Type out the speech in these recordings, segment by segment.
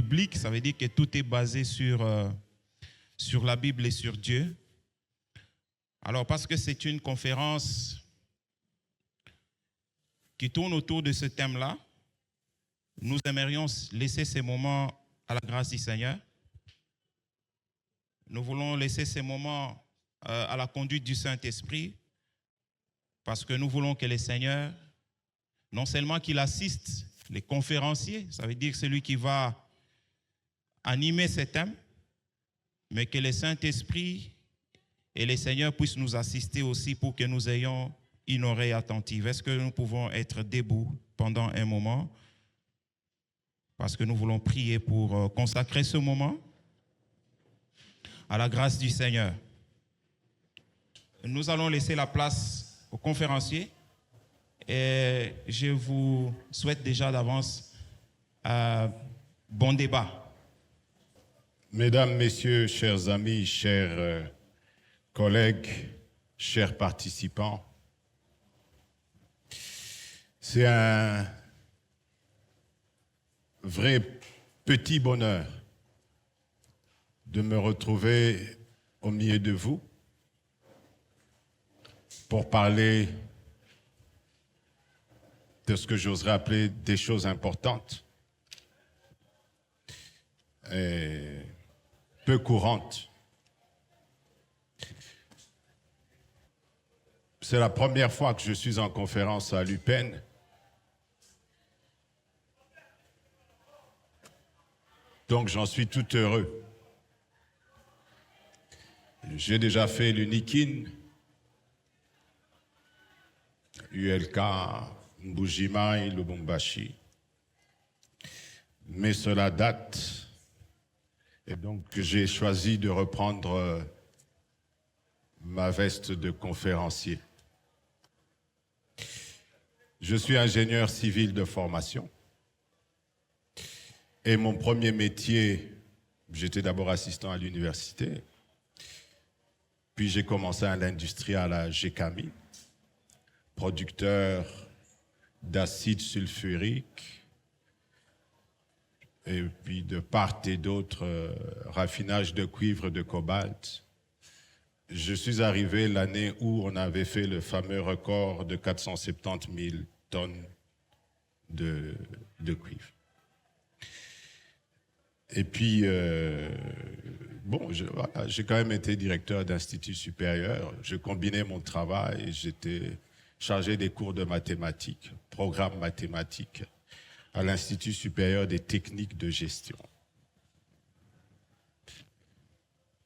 biblique, ça veut dire que tout est basé sur la Bible et sur Dieu. Alors, parce que c'est une conférence qui tourne autour de ce thème-là, nous aimerions laisser ces moments à la grâce du Seigneur. Nous voulons laisser ces moments à la conduite du Saint-Esprit, parce que nous voulons que le Seigneur, non seulement qu'il assiste les conférenciers, ça veut dire celui qui va animer ces thèmes, mais que le Saint-Esprit et le Seigneur puissent nous assister aussi pour que nous ayons une oreille attentive. Est-ce que nous pouvons être debout pendant un moment? Parce que nous voulons prier pour consacrer ce moment à la grâce du Seigneur. Nous allons laisser la place aux conférenciers et je vous souhaite déjà d'avance bon débat. Mesdames, Messieurs, chers amis, chers collègues, chers participants, c'est un vrai petit bonheur de me retrouver au milieu de vous pour parler de ce que j'oserais appeler des choses importantes et peu courantes. C'est la première fois que je suis en conférence à l'UPenn. Donc j'en suis tout heureux. J'ai déjà fait l'UNIKIN, ULK, Mbujima et Lubumbashi. Mais cela date, et donc j'ai choisi de reprendre ma veste de conférencier. Je suis ingénieur civil de formation. Et mon premier métier, j'étais d'abord assistant à l'université. Puis j'ai commencé à l'industrie à la GECAMI, producteur d'acide sulfurique, et puis de part et d'autre, raffinage de cuivre, de cobalt. Je suis arrivé l'année où on avait fait le fameux record de 470 000 tonnes de cuivre. Et puis, bon, j'ai quand même été directeur d'institut supérieur. Je combinais mon travail et j'étais chargé des cours de mathématiques, programme mathématiques, à l'Institut supérieur des techniques de gestion.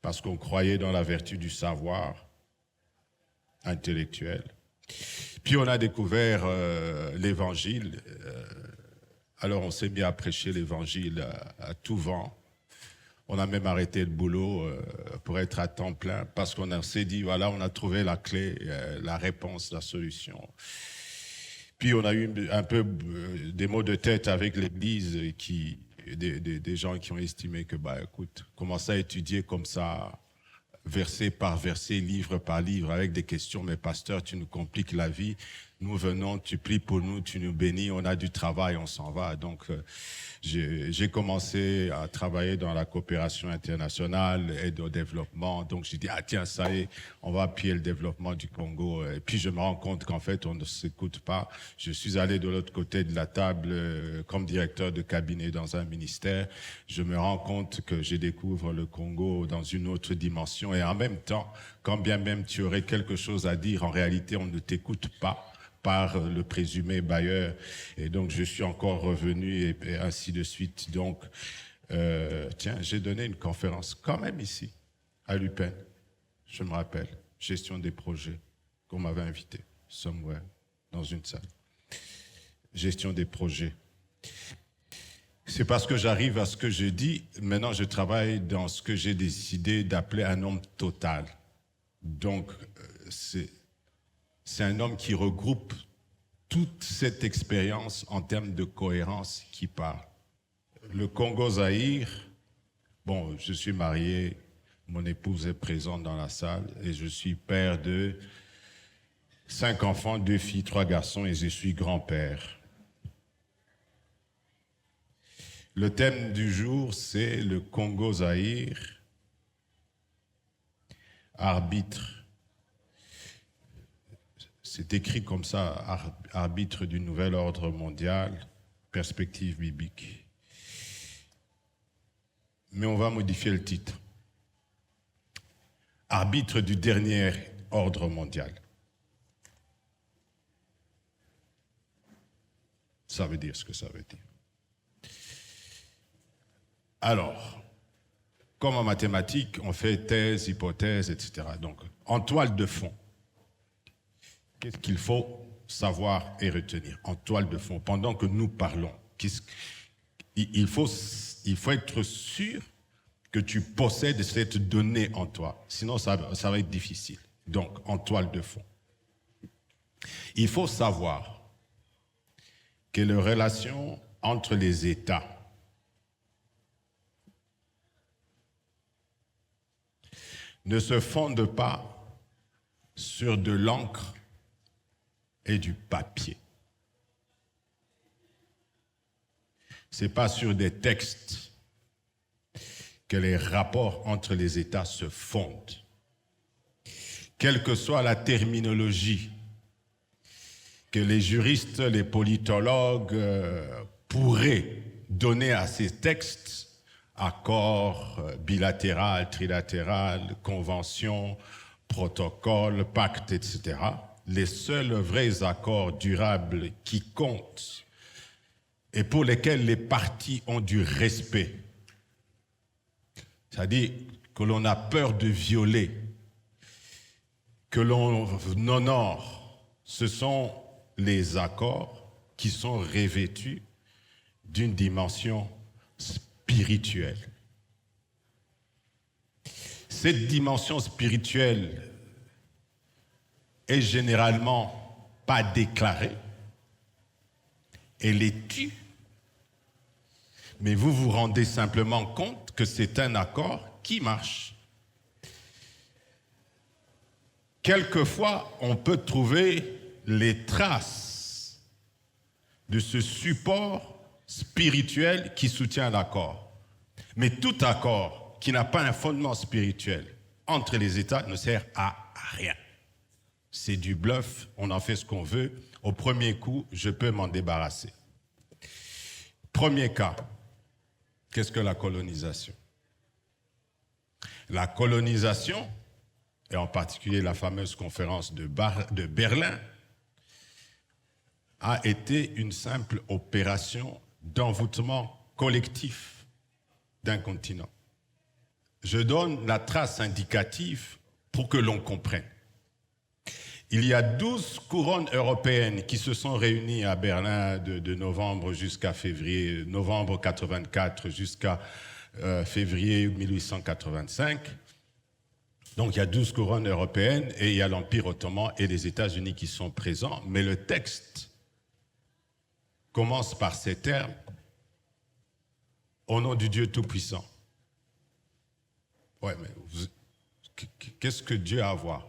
Parce qu'on croyait dans la vertu du savoir intellectuel. Puis on a découvert l'Évangile. Alors on s'est mis à prêcher l'Évangile à tout vent. On a même arrêté le boulot pour être à temps plein parce qu'on s'est dit, voilà, on a trouvé la clé, la réponse, la solution. Puis on a eu un peu des maux de tête avec l'Église, des gens qui ont estimé que, bah, écoute, commencer à étudier comme ça, verset par verset, livre par livre, avec des questions, mais pasteur, tu nous compliques la vie. Nous venons, tu pries pour nous, tu nous bénis, on a du travail, on s'en va. Donc, j'ai commencé à travailler dans la coopération internationale, aide au développement. Donc, j'ai dit, ah tiens, ça y est, on va appuyer le développement du Congo. Et puis, je me rends compte qu'en fait, on ne s'écoute pas. Je suis allé de l'autre côté de la table comme directeur de cabinet dans un ministère. Je me rends compte que je découvre le Congo dans une autre dimension. Et en même temps, quand bien même tu aurais quelque chose à dire, en réalité, on ne t'écoute pas par le présumé bailleur. Et donc, je suis encore revenu et ainsi de suite. Donc, tiens, j'ai donné une conférence quand même ici, à l'UPenn. Je me rappelle, gestion des projets, qu'on m'avait invité, somewhere, dans une salle. Gestion des projets. C'est parce que j'arrive à ce que je dis. Maintenant, je travaille dans ce que j'ai décidé d'appeler un homme total. Donc, c'est un homme qui regroupe toute cette expérience en termes de cohérence qui parle. Le Congo-Zaïre, bon, je suis marié, mon épouse est présente dans la salle et je suis père de 5 enfants, 2 filles, 3 garçons et je suis grand-père. Le thème du jour, c'est le Congo-Zaïre, arbitre. C'est écrit comme ça, arbitre du nouvel ordre mondial, perspective biblique. Mais on va modifier le titre. Arbitre du dernier ordre mondial. Ça veut dire ce que ça veut dire. Alors, comme en mathématiques, on fait thèse, hypothèse, etc. Donc, en toile de fond, qu'est-ce qu'il faut savoir et retenir en toile de fond pendant que nous parlons? Il faut être sûr que tu possèdes cette donnée en toi. Sinon, ça va être difficile. Donc, en toile de fond. Il faut savoir que les relations entre les États ne se fondent pas sur de l'encre et du papier. Ce n'est pas sur des textes que les rapports entre les États se fondent. Quelle que soit la terminologie que les juristes, les politologues pourraient donner à ces textes, accords bilatéral, trilatéral, convention, protocole, pacte, etc., les seuls vrais accords durables qui comptent et pour lesquels les parties ont du respect, c'est-à-dire que l'on a peur de violer, que l'on honore, ce sont les accords qui sont revêtus d'une dimension spirituelle. Cette dimension spirituelle est généralement pas déclarée, elle est tue, mais vous vous rendez simplement compte que c'est un accord qui marche. Quelquefois, on peut trouver les traces de ce support spirituel qui soutient l'accord. Mais tout accord qui n'a pas un fondement spirituel entre les États ne sert à rien. C'est du bluff, on en fait ce qu'on veut. Au premier coup, je peux m'en débarrasser. Premier cas, qu'est-ce que la colonisation? La colonisation, et en particulier la fameuse conférence de Berlin, a été une simple opération d'envoûtement collectif d'un continent. Je donne la trace indicative pour que l'on comprenne. Il y a 12 couronnes européennes qui se sont réunies à Berlin de novembre jusqu'à février, novembre 84 jusqu'à février 1885. Donc il y a 12 couronnes européennes et il y a l'Empire ottoman et les États-Unis qui sont présents, mais le texte commence par ces termes: au nom du Dieu Tout-Puissant. Ouais, mais qu'est-ce que Dieu a à voir?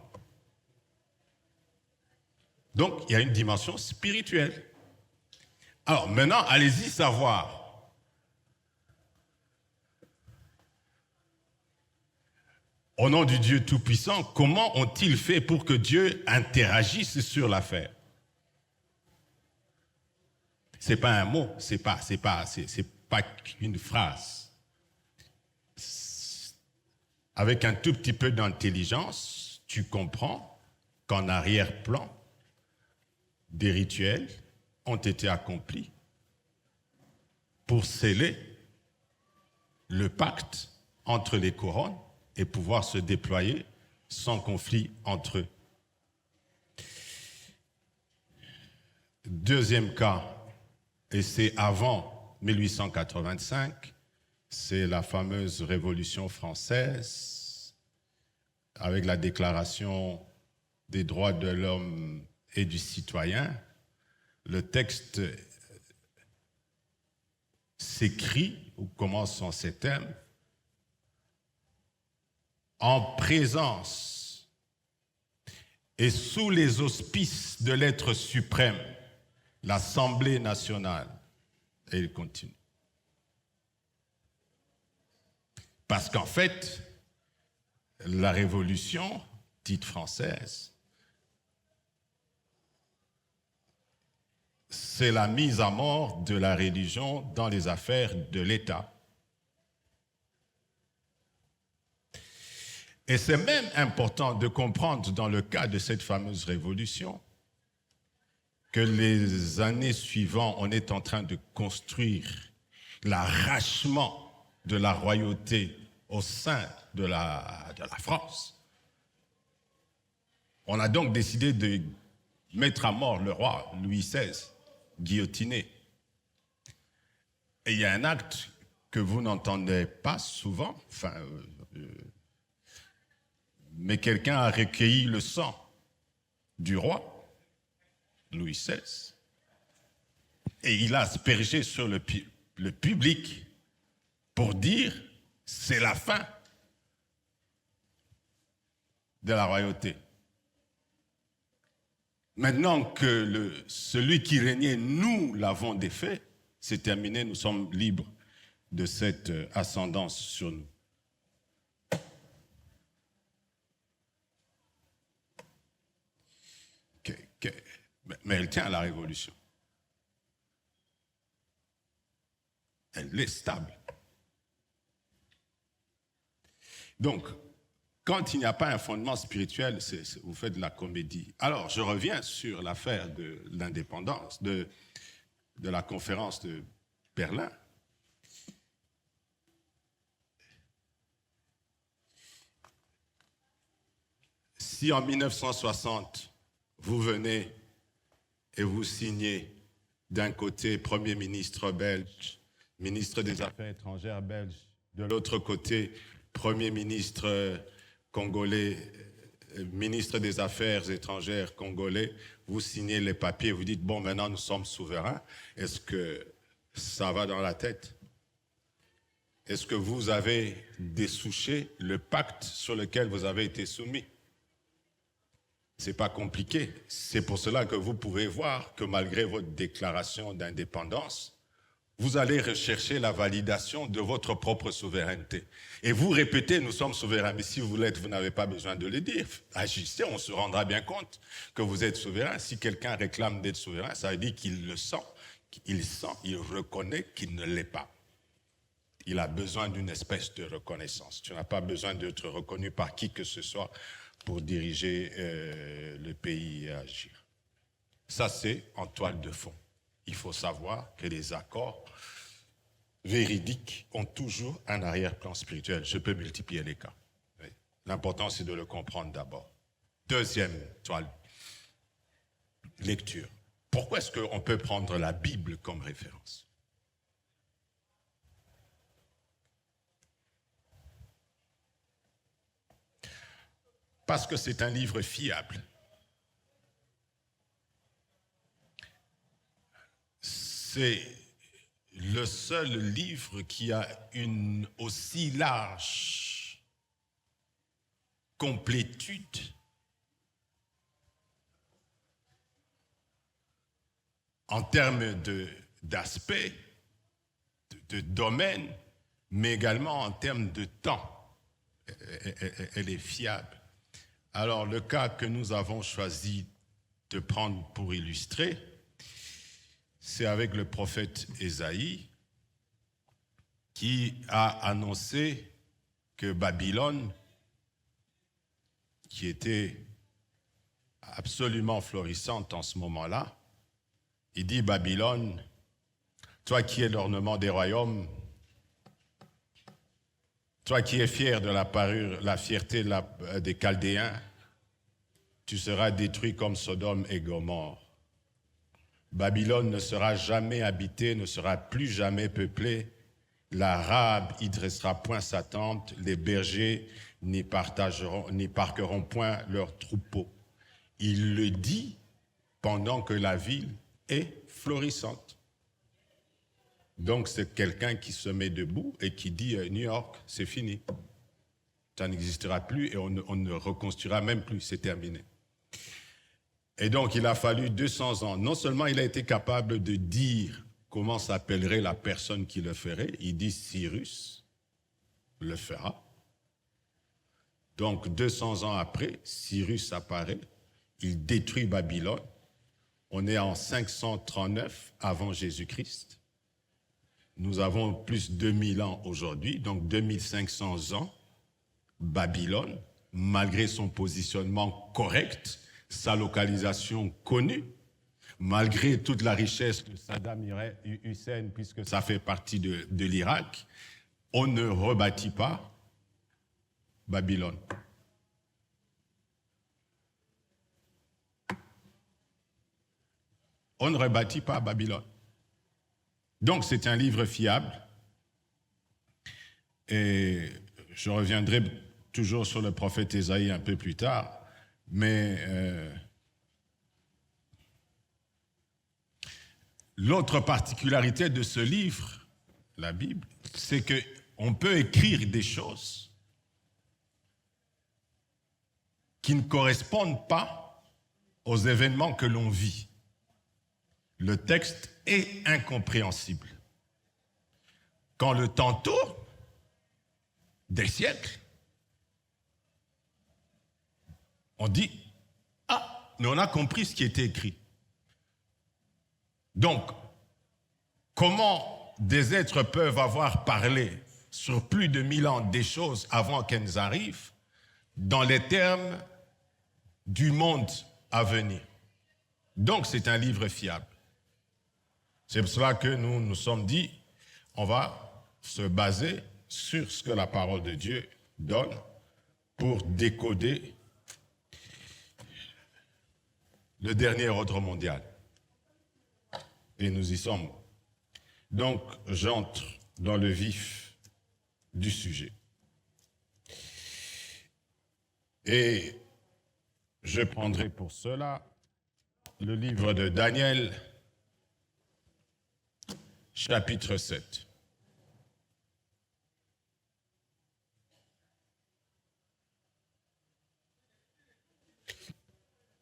Donc, il y a une dimension spirituelle. Alors, maintenant, allez-y savoir. Au nom du Dieu Tout-Puissant, comment ont-ils fait pour que Dieu interagisse sur l'affaire? C'est pas un mot, c'est pas qu'une phrase. Avec un tout petit peu d'intelligence, tu comprends qu'en arrière-plan, des rituels ont été accomplis pour sceller le pacte entre les couronnes et pouvoir se déployer sans conflit entre eux. Deuxième cas, et c'est avant 1885, c'est la fameuse Révolution française avec la Déclaration des droits de l'homme et du citoyen. Le texte s'écrit ou commence en ces termes: en présence et sous les auspices de l'être suprême, l'Assemblée nationale. Et il continue. Parce qu'en fait, la révolution, dite française, c'est la mise à mort de la religion dans les affaires de l'État. Et c'est même important de comprendre dans le cas de cette fameuse révolution que les années suivantes, on est en train de construire l'arrachement de la royauté au sein de la France. On a donc décidé de mettre à mort le roi Louis XVI, guillotiné. Et il y a un acte que vous n'entendez pas souvent, mais quelqu'un a recueilli le sang du roi Louis XVI et il a aspergé sur le public pour dire c'est la fin de la royauté. Maintenant que celui qui régnait, nous l'avons défait, c'est terminé, nous sommes libres de cette ascendance sur nous. Mais elle tient à la révolution. Elle est stable. Donc, quand il n'y a pas un fondement spirituel, vous faites de la comédie. Alors, je reviens sur l'affaire de l'indépendance, de la conférence de Berlin. Si en 1960, vous venez et vous signez d'un côté Premier ministre belge, ministre des Affaires étrangères belge, de l'autre côté Premier ministre congolais, ministre des Affaires étrangères congolais, vous signez les papiers, vous dites, bon, maintenant nous sommes souverains. Est-ce que ça va dans la tête? Est-ce que vous avez dessouché le pacte sur lequel vous avez été soumis? C'est pas compliqué. C'est pour cela que vous pouvez voir que malgré votre déclaration d'indépendance, vous allez rechercher la validation de votre propre souveraineté. Et vous répétez, nous sommes souverains. Mais si vous l'êtes, vous n'avez pas besoin de le dire. Agissez, on se rendra bien compte que vous êtes souverain. Si quelqu'un réclame d'être souverain, ça veut dire qu'il le sent. Il reconnaît qu'il ne l'est pas. Il a besoin d'une espèce de reconnaissance. Tu n'as pas besoin d'être reconnu par qui que ce soit pour diriger le pays et agir. Ça, c'est en toile de fond. Il faut savoir que les accords véridiques ont toujours un arrière-plan spirituel. Je peux multiplier les cas. Oui. L'important, c'est de le comprendre d'abord. Deuxième toile, lecture. Pourquoi est-ce qu'on peut prendre la Bible comme référence? Parce que c'est un livre fiable. C'est le seul livre qui a une aussi large complétude en termes d'aspect, de domaine, mais également en termes de temps. Elle est fiable. Alors, le cas que nous avons choisi de prendre pour illustrer, c'est avec le prophète Ésaïe qui a annoncé que Babylone, qui était absolument florissante en ce moment-là, il dit Babylone, toi qui es l'ornement des royaumes, toi qui es fier de la parure, la fierté des Chaldéens, tu seras détruit comme Sodome et Gomorrhe. Babylone ne sera jamais habitée, ne sera plus jamais peuplée. L'Arabe y dressera point sa tente, les bergers n'y parqueront point leurs troupeaux. Il le dit pendant que la ville est florissante. Donc c'est quelqu'un qui se met debout et qui dit New York, c'est fini. Ça n'existera plus et on ne reconstruira même plus, c'est terminé. Et donc il a fallu 200 ans. Non seulement il a été capable de dire comment s'appellerait la personne qui le ferait, il dit Cyrus, le fera. Donc 200 ans après, Cyrus apparaît, il détruit Babylone. On est en 539 avant Jésus-Christ. Nous avons plus de 2000 ans aujourd'hui, donc 2500 ans. Babylone, malgré son positionnement correct, sa localisation connue, malgré toute la richesse de Saddam Hussein, puisque ça fait partie de l'Irak, on ne rebâtit pas Babylone. On ne rebâtit pas Babylone. Donc c'est un livre fiable. Et je reviendrai toujours sur le prophète Ésaïe un peu plus tard, mais l'autre particularité de ce livre, la Bible, c'est qu'on peut écrire des choses qui ne correspondent pas aux événements que l'on vit. Le texte est incompréhensible. Quand le temps tourne, des siècles, on dit « Ah, mais on a compris ce qui était écrit ». Donc, comment des êtres peuvent avoir parlé sur plus de 1000 ans des choses avant qu'elles arrivent dans les termes du monde à venir? Donc, c'est un livre fiable. C'est pour cela que nous nous sommes dit, on va se baser sur ce que la parole de Dieu donne pour décoder le dernier ordre mondial. Et nous y sommes. Donc, j'entre dans le vif du sujet. Et je prendrai pour cela le livre de Daniel, chapitre 7.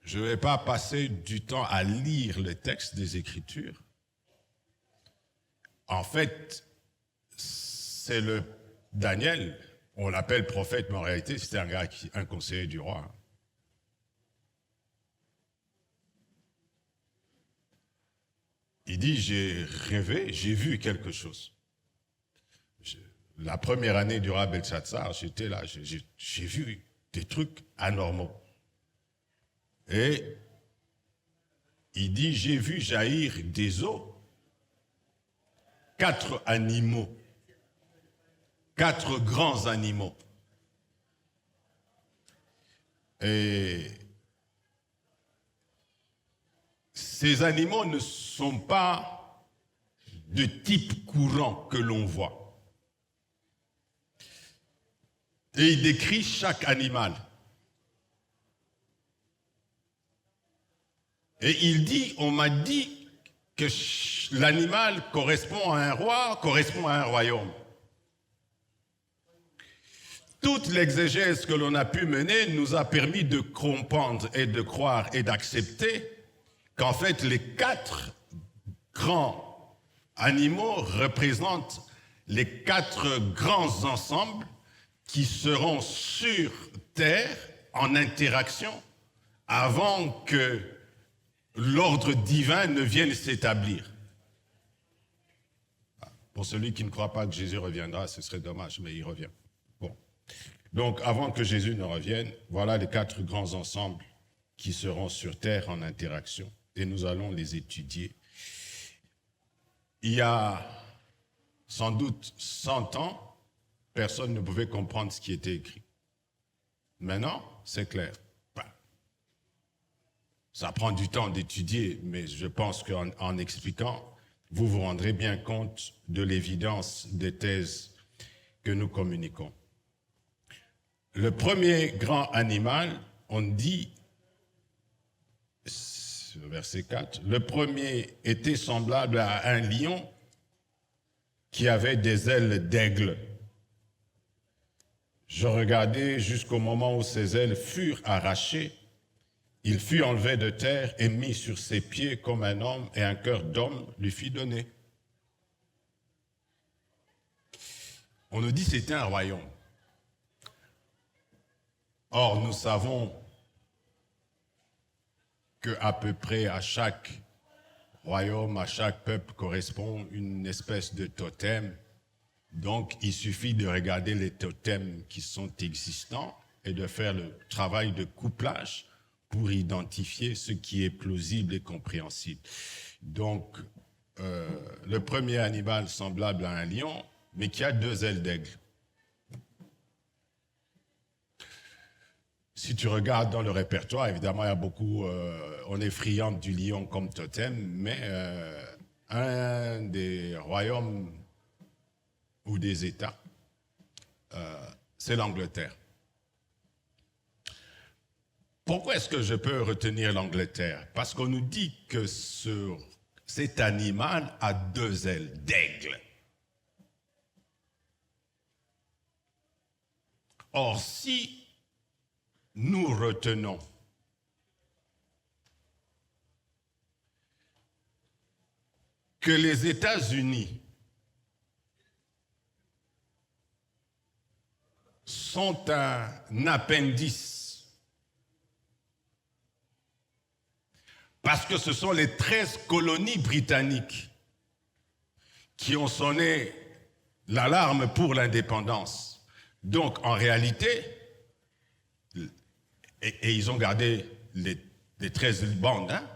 Je ne vais pas passer du temps à lire le texte des Écritures. En fait, c'est le Daniel, on l'appelle prophète, mais en réalité, c'était un conseiller du roi. Il dit, j'ai rêvé, j'ai vu quelque chose. La première année du roi Belshazzar, j'étais là, j'ai vu des trucs anormaux. Et il dit, j'ai vu jaillir des eaux, 4 animaux, 4 grands animaux. Et ces animaux ne sont pas de type courant que l'on voit. Et il décrit chaque animal. Et il dit, on m'a dit que l'animal correspond à un roi, correspond à un royaume. Toute l'exégèse que l'on a pu mener nous a permis de comprendre et de croire et d'accepter qu'en fait les 4 grands animaux représentent les 4 grands ensembles qui seront sur Terre en interaction avant que l'ordre divin ne vienne s'établir. Pour celui qui ne croit pas que Jésus reviendra, ce serait dommage, mais il revient. Bon. Donc, avant que Jésus ne revienne, voilà les 4 grands ensembles qui seront sur Terre en interaction, et nous allons les étudier. Il y a sans doute 100 ans, personne ne pouvait comprendre ce qui était écrit. Maintenant, c'est clair. Ça prend du temps d'étudier, mais je pense qu'en expliquant, vous vous rendrez bien compte de l'évidence des thèses que nous communiquons. Le premier grand animal, on dit, verset 4, le premier était semblable à un lion qui avait des ailes d'aigle. Je regardais jusqu'au moment où ses ailes furent arrachées. Il fut enlevé de terre et mis sur ses pieds comme un homme, et un cœur d'homme lui fut donné. On nous dit que c'était un royaume. Or, nous savons qu'à peu près à chaque royaume, à chaque peuple correspond une espèce de totem. Donc, il suffit de regarder les totems qui sont existants et de faire le travail de couplage pour identifier ce qui est plausible et compréhensible. Donc, le premier animal semblable à un lion, mais qui a 2 ailes d'aigle. Si tu regardes dans le répertoire, évidemment, il y a beaucoup, on est friand du lion comme totem, mais un des royaumes ou des États, c'est l'Angleterre. Pourquoi est-ce que je peux retenir l'Angleterre? Parce qu'on nous dit que cet animal a 2 ailes d'aigle. Or, si nous retenons que les États-Unis sont un appendice, parce que ce sont les 13 colonies britanniques qui ont sonné l'alarme pour l'indépendance. Donc, en réalité, et ils ont gardé les 13 bandes, hein?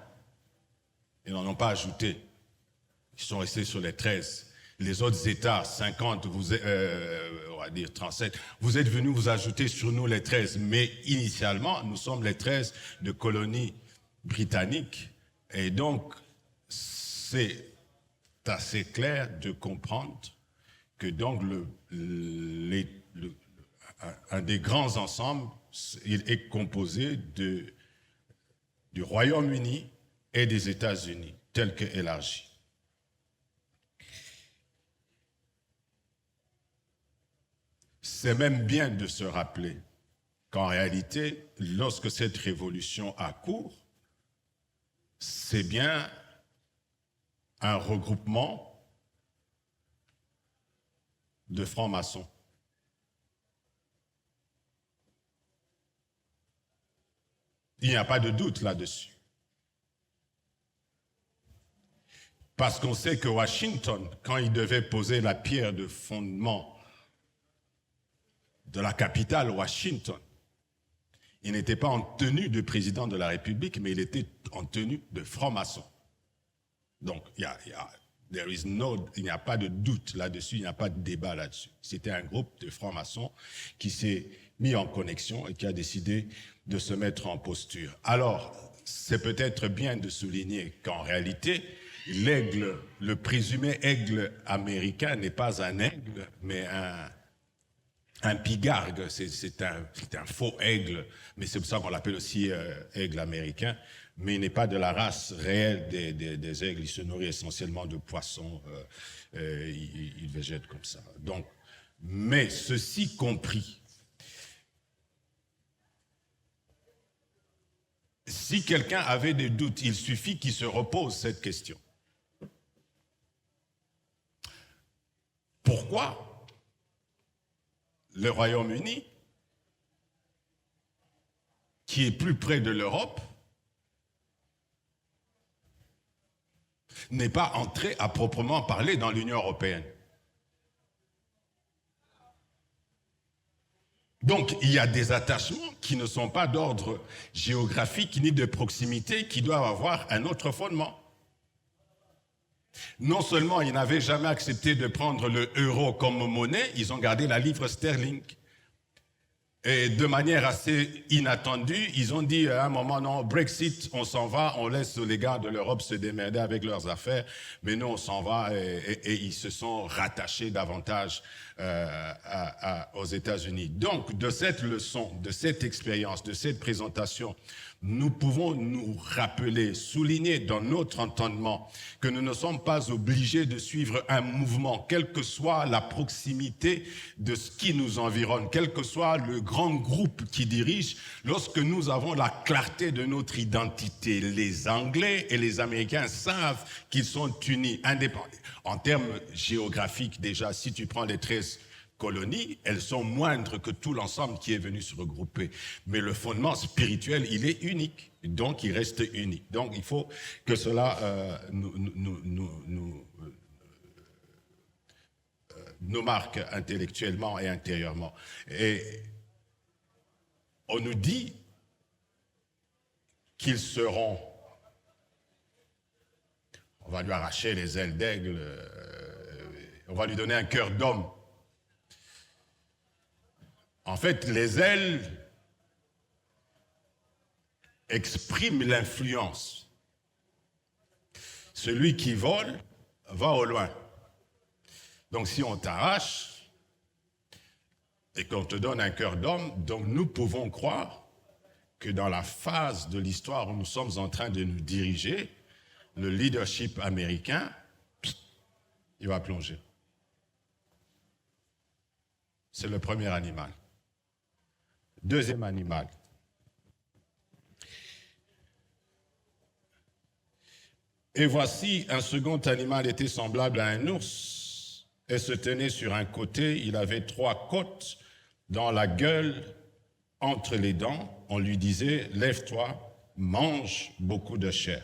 Ils n'en ont pas ajouté. Ils sont restés sur les 13. Les autres États, 50, on va dire 37, vous êtes venus vous ajouter sur nous les 13. Mais initialement, nous sommes les 13 de colonies britanniques. Et donc, c'est assez clair de comprendre que donc un des grands ensembles, il est composé du Royaume-Uni et des États-Unis, tel que élargi. C'est même bien de se rappeler qu'en réalité, lorsque cette révolution a cours, c'est bien un regroupement de francs-maçons. Il n'y a pas de doute là-dessus. Parce qu'on sait que Washington, quand il devait poser la pierre de fondement de la capitale, Washington, il n'était pas en tenue de président de la République, mais il était en tenue de franc-maçon. Donc, il n'y a pas de doute là-dessus, il n'y a pas de débat là-dessus. C'était un groupe de francs-maçons qui s'est mis en connexion et qui a décidé de se mettre en posture. Alors, c'est peut-être bien de souligner qu'en réalité, l'aigle, le présumé aigle américain n'est pas un aigle, mais un pigargue. C'est un faux aigle, mais c'est pour ça qu'on l'appelle aussi aigle américain. Mais il n'est pas de la race réelle des aigles. Il se nourrit essentiellement de poissons. Il végète comme ça. Donc, mais ceci compris, si quelqu'un avait des doutes, il suffit qu'il se repose cette question. Pourquoi le Royaume-Uni, qui est plus près de l'Europe, n'est pas entré à proprement parler dans l'Union européenne? Donc, il y a des attachements qui ne sont pas d'ordre géographique ni de proximité, qui doivent avoir un autre fondement. Non seulement ils n'avaient jamais accepté de prendre le euro comme monnaie, ils ont gardé la livre sterling. Et de manière assez inattendue, ils ont dit à un moment, non, Brexit, on s'en va, on laisse les gars de l'Europe se démerder avec leurs affaires, mais nous, on s'en va, et ils se sont rattachés davantage aux États-Unis. Donc, de cette leçon, de cette expérience, de cette présentation, nous pouvons nous rappeler, souligner dans notre entendement que nous ne sommes pas obligés de suivre un mouvement, quelle que soit la proximité de ce qui nous environne, quel que soit le grand groupe qui dirige, lorsque nous avons la clarté de notre identité. Les Anglais et les Américains savent qu'ils sont unis, indépendants. En termes géographiques, déjà, si tu prends les 13 colonies, elles sont moindres que tout l'ensemble qui est venu se regrouper. Mais le fondement spirituel, il est unique. Donc, il reste unique. Donc, il faut que cela nous marque intellectuellement et intérieurement. Et on nous dit qu'ils seront... On va lui arracher les ailes d'aigle, on va lui donner un cœur d'homme. En fait, les ailes expriment l'influence. Celui qui vole va au loin. Donc si on t'arrache et qu'on te donne un cœur d'homme, donc nous pouvons croire que dans la phase de l'histoire où nous sommes en train de nous diriger, le leadership américain, il va plonger. C'est le premier animal. Deuxième animal. Et voici un second animal était semblable à un ours et se tenait sur un côté. Il avait 3 côtes dans la gueule, entre les dents. On lui disait, lève-toi, mange beaucoup de chair.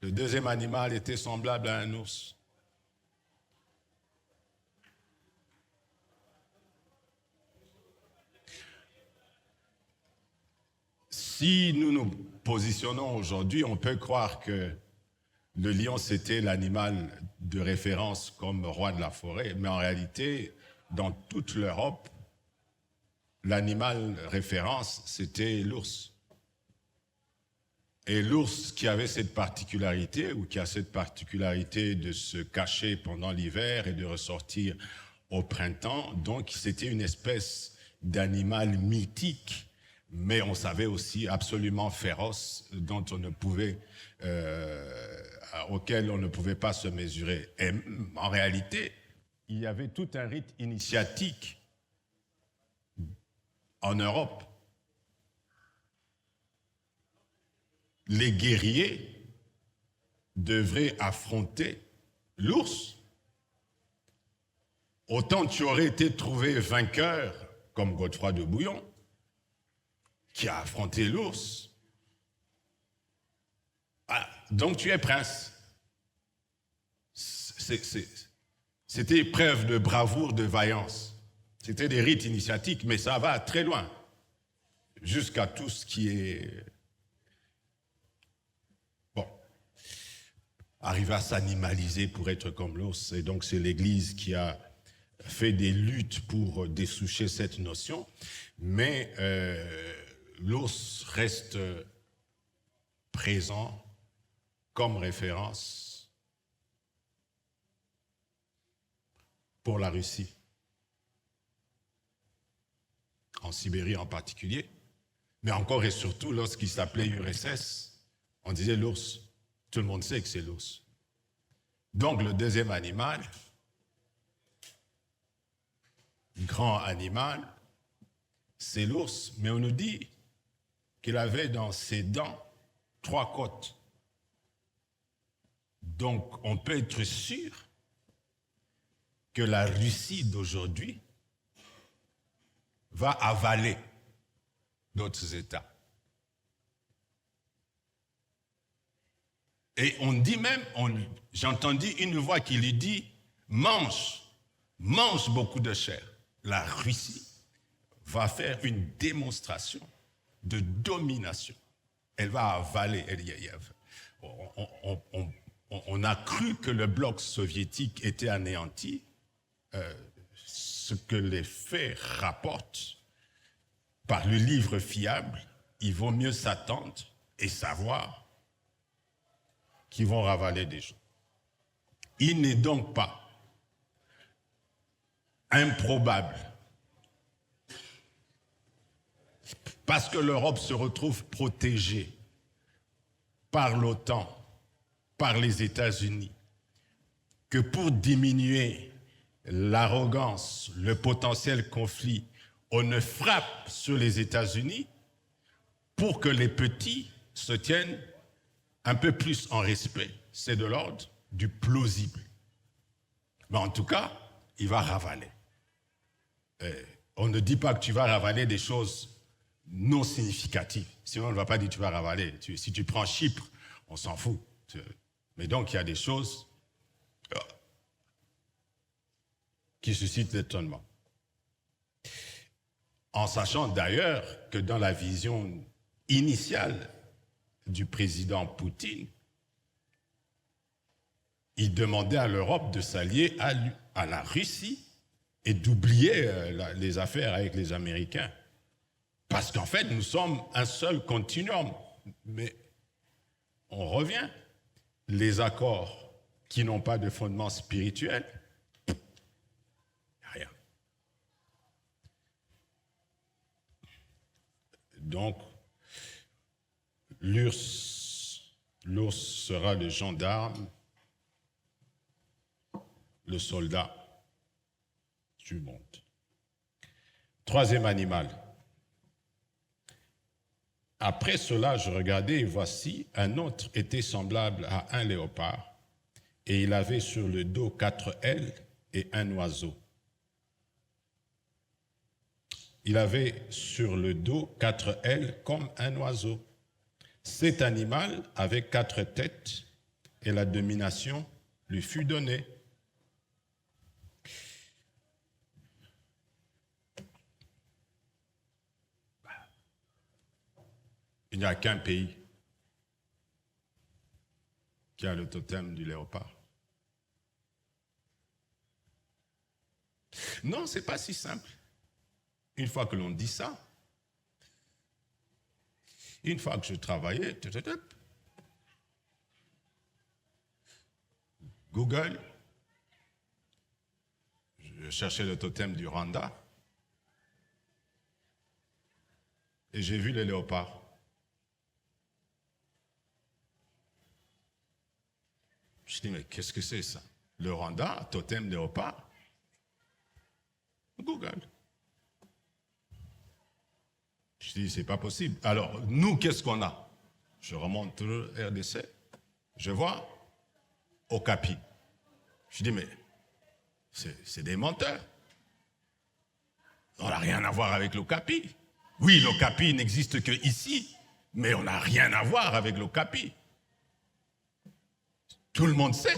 Le deuxième animal était semblable à un ours. Si nous nous positionnons aujourd'hui, on peut croire que le lion, c'était l'animal de référence comme roi de la forêt, mais en réalité, dans toute l'Europe, l'animal référence, c'était l'ours. Et l'ours qui avait cette particularité, ou qui a cette particularité de se cacher pendant l'hiver et de ressortir au printemps, donc c'était une espèce d'animal mythique, mais on savait aussi absolument féroce, dont on ne pouvait, auquel on ne pouvait pas se mesurer. Et en réalité, il y avait tout un rite initiatique en Europe. Les guerriers devraient affronter l'ours. Autant tu aurais été trouvé vainqueur, comme Godefroy de Bouillon, qui a affronté l'ours. Ah, donc tu es prince. C'était preuve de bravoure, de vaillance. C'était des rites initiatiques, mais ça va très loin, jusqu'à tout ce qui est... Bon, arriver à s'animaliser pour être comme l'ours. Et donc c'est l'Église qui a fait des luttes pour dessoucher cette notion, mais l'ours reste présent comme référence pour la Russie, en Sibérie en particulier, mais encore et surtout lorsqu'il s'appelait URSS, on disait l'ours. Tout le monde sait que c'est l'ours. Donc le deuxième animal, grand animal, c'est l'ours, mais on nous dit qu'il avait dans ses dents 3 côtes. Donc on peut être sûr que la Russie d'aujourd'hui va avaler d'autres États. Et on dit même, j'ai entendu une voix qui lui dit, mange beaucoup de chair. La Russie va faire une démonstration de domination. Elle va avaler. On a cru que le bloc soviétique était anéanti. Ce que les faits rapportent par le livre fiable, il vaut mieux s'attendre et savoir qu'ils vont ravaler des gens. Il n'est donc pas improbable, parce que l'Europe se retrouve protégée par l'OTAN, par les États-Unis, que pour diminuer l'arrogance, le potentiel conflit, on ne frappe sur les États-Unis pour que les petits se tiennent un peu plus en respect. C'est de l'ordre du plausible. Mais en tout cas, il va ravaler. On ne dit pas que tu vas ravaler des choses non significatives. Sinon, on ne va pas dire que tu vas ravaler. Si tu prends Chypre, on s'en fout. Mais donc, il y a des choses qui suscitent l'étonnement. En sachant d'ailleurs que dans la vision initiale du président Poutine, il demandait à l'Europe de s'allier à la Russie et d'oublier les affaires avec les Américains. Parce qu'en fait, nous sommes un seul continuum. Mais on revient. Les accords qui n'ont pas de fondement spirituel, rien. Donc, l'ours sera le gendarme, le soldat du monde. Troisième animal. Après cela, je regardais et voici, un autre était semblable à un léopard, et il avait sur le dos 4 ailes et un oiseau. Il avait sur le dos 4 ailes comme un oiseau. Cet animal avait 4 têtes, et la domination lui fut donnée. Il n'y a qu'un pays qui a le totem du léopard. Non, ce n'est pas si simple. Une fois que l'on dit ça, une fois que je travaillais, Google, je cherchais le totem du Rwanda et j'ai vu le léopard. Je dis, mais qu'est-ce que c'est ça? Le Rwanda, totem léopard? Google. Je dis, c'est pas possible. Alors, nous, qu'est-ce qu'on a? Je remonte le RDC, je vois Okapi. Je dis, mais c'est des menteurs. On n'a rien à voir avec l'Okapi. Oui, l'Okapi n'existe que ici, mais on n'a rien à voir avec l'Okapi. Tout le monde sait.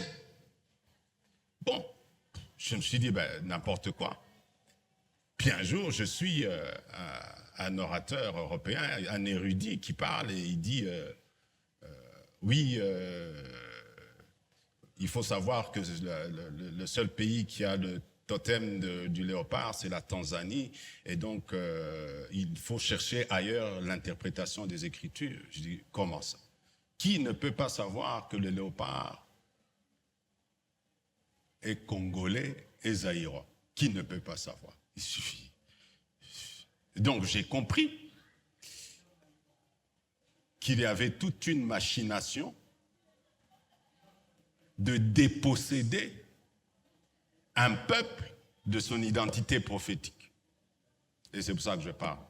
Bon, je me suis dit, ben, n'importe quoi. Puis un jour, je suis un orateur européen, un érudit qui parle et il dit, oui, il faut savoir que le seul pays qui a le totem du léopard, c'est la Tanzanie, et donc il faut chercher ailleurs l'interprétation des Écritures. Je dis, comment ça? Qui ne peut pas savoir que le léopard est congolais et zaïrois? Qui ne peut pas savoir? Il suffit. Donc j'ai compris qu'il y avait toute une machination de déposséder un peuple de son identité prophétique. Et c'est pour ça que je parle.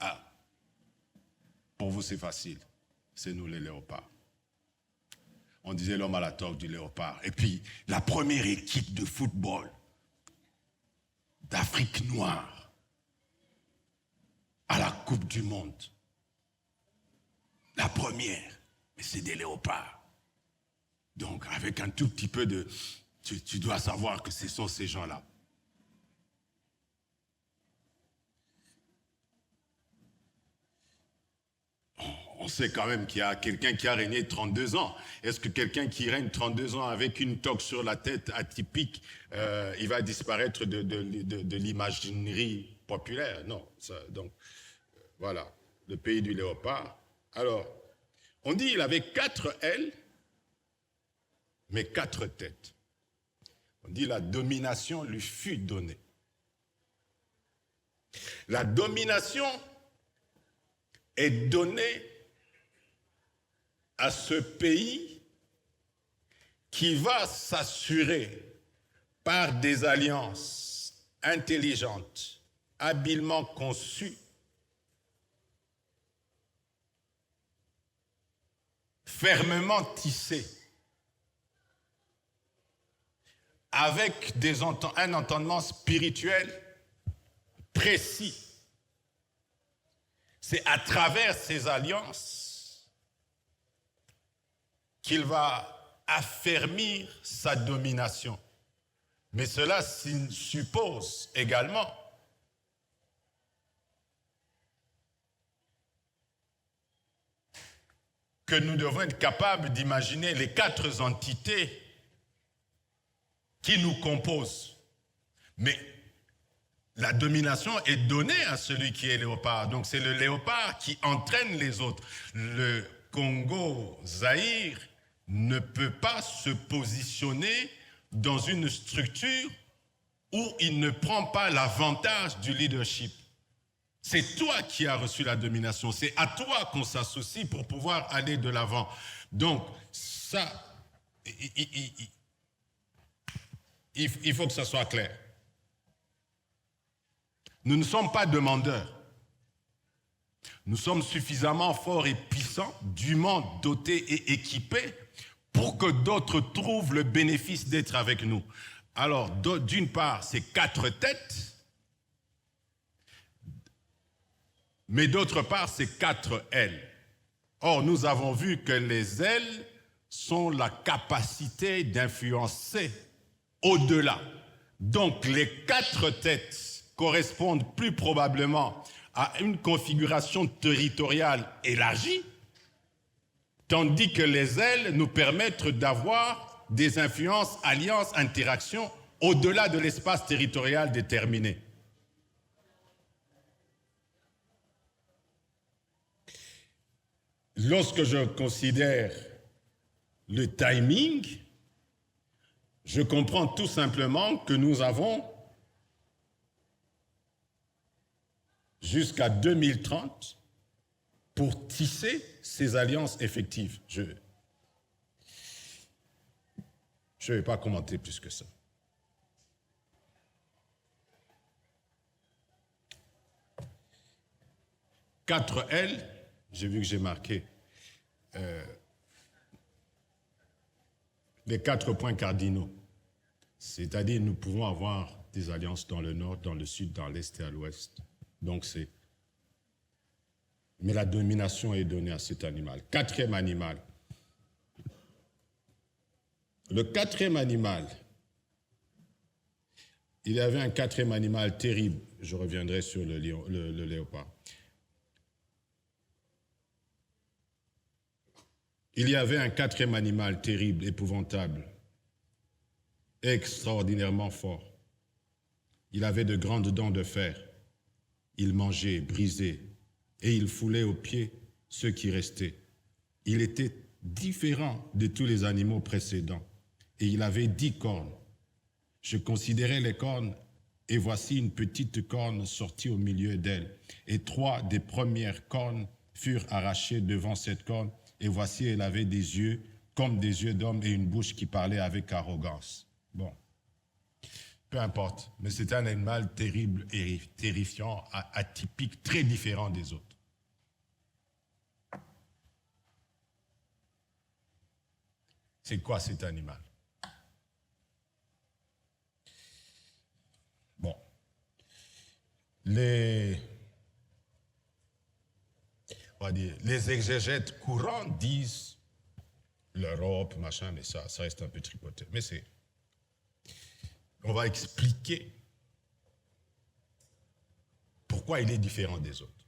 Ah, pour vous c'est facile, c'est nous les léopards. On disait l'homme à la toque du léopard. Et puis, la première équipe de football d'Afrique noire à la Coupe du Monde. La première, mais c'est des léopards. Donc, avec un tout petit peu de... Tu dois savoir que ce sont ces gens-là. On sait quand même qu'il y a quelqu'un qui a régné 32 ans. Est-ce que quelqu'un qui règne 32 ans avec une toque sur la tête atypique, il va disparaître de l'imaginerie populaire? Non. Donc, voilà, le pays du léopard. Alors, on dit qu'il avait 4 ailes, mais 4 têtes. On dit la domination lui fut donnée. La domination est donnée à ce pays qui va s'assurer par des alliances intelligentes, habilement conçues, fermement tissé, avec un entendement spirituel précis. C'est à travers ces alliances qu'il va affermir sa domination. Mais cela suppose également que nous devons être capables d'imaginer les 4 entités qui nous composent. Mais la domination est donnée à celui qui est léopard. Donc c'est le léopard qui entraîne les autres. Le Congo-Zaïre ne peut pas se positionner dans une structure où il ne prend pas l'avantage du leadership. C'est toi qui as reçu la domination. C'est à toi qu'on s'associe pour pouvoir aller de l'avant. Donc ça, il faut que ça soit clair. Nous ne sommes pas demandeurs. Nous sommes suffisamment forts et puissants, dûment dotés et équipés pour que d'autres trouvent le bénéfice d'être avec nous. Alors, d'une part, c'est 4 têtes, mais d'autre part, c'est 4 ailes. Or, nous avons vu que les ailes sont la capacité d'influencer au-delà. Donc, les 4 têtes correspondent plus probablement à une configuration territoriale élargie, tandis que les ailes nous permettent d'avoir des influences, alliances, interactions au-delà de l'espace territorial déterminé. Lorsque je considère le timing, je comprends tout simplement que nous avons jusqu'à 2030 pour tisser ces alliances effectives. Je ne vais pas commenter plus que ça. Quatre L, j'ai vu que j'ai marqué les 4 points cardinaux. C'est-à-dire, nous pouvons avoir des alliances dans le nord, dans le sud, dans l'est et à l'ouest. Donc mais la domination est donnée à cet animal. 4e animal. Le 4e animal, il y avait un 4e animal terrible. Je reviendrai sur le léopard. Il y avait un 4e animal terrible, épouvantable, extraordinairement fort. Il avait de grandes dents de fer. Il mangeait, brisait, et il foulait aux pieds ceux qui restaient. Il était différent de tous les animaux précédents, et il avait 10 cornes. Je considérais les cornes, et voici une petite corne sortie au milieu d'elle, et 3 des premières cornes furent arrachées devant cette corne, et voici elle avait des yeux comme des yeux d'homme et une bouche qui parlait avec arrogance. Bon. Peu importe, mais c'est un animal terrible et terrifiant, atypique, très différent des autres. C'est quoi cet animal? Bon. Les exégètes courants disent l'Europe, machin, mais ça reste un peu tripoté. Mais on va expliquer pourquoi il est différent des autres.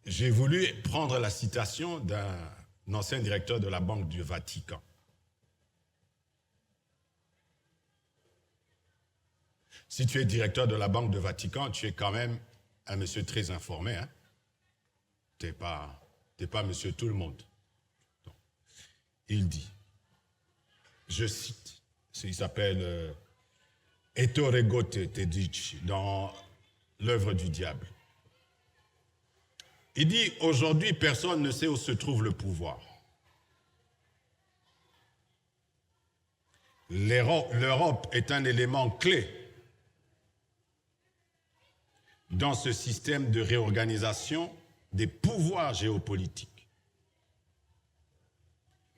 J'ai voulu prendre la citation d'un ancien directeur de la Banque du Vatican. Si tu es directeur de la Banque du Vatican, tu es quand même un monsieur très informé. Hein? Tu n'es pas monsieur tout le monde. Donc, il dit, je cite, il s'appelle Ettore Goethe Tedici dans l'œuvre du diable. Il dit, aujourd'hui, personne ne sait où se trouve le pouvoir. L'Europe est un élément clé dans ce système de réorganisation des pouvoirs géopolitiques.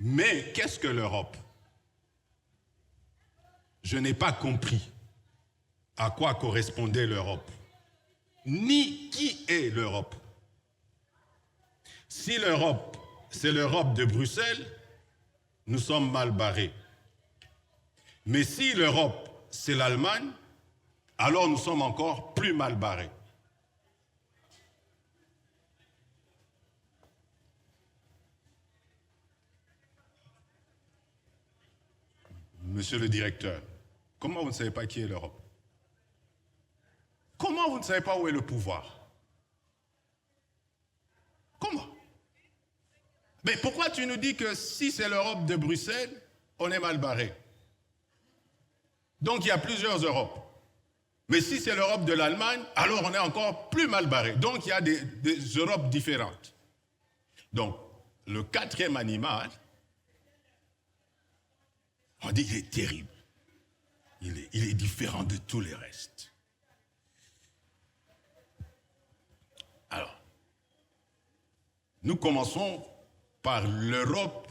Mais qu'est-ce que l'Europe? Je n'ai pas compris à quoi correspondait l'Europe, ni qui est l'Europe. Si l'Europe, c'est l'Europe de Bruxelles, nous sommes mal barrés. Mais si l'Europe, c'est l'Allemagne, alors nous sommes encore plus mal barrés. Monsieur le directeur, comment vous ne savez pas qui est l'Europe? Comment vous ne savez pas où est le pouvoir? Comment? Mais pourquoi tu nous dis que si c'est l'Europe de Bruxelles, on est mal barré? Donc il y a plusieurs Europes. Mais si c'est l'Europe de l'Allemagne, alors on est encore plus mal barré. Donc il y a des Europes différentes. Donc le quatrième animal, on dit qu'il est terrible. Il est différent de tous les restes. Alors, nous commençons par l'Europe,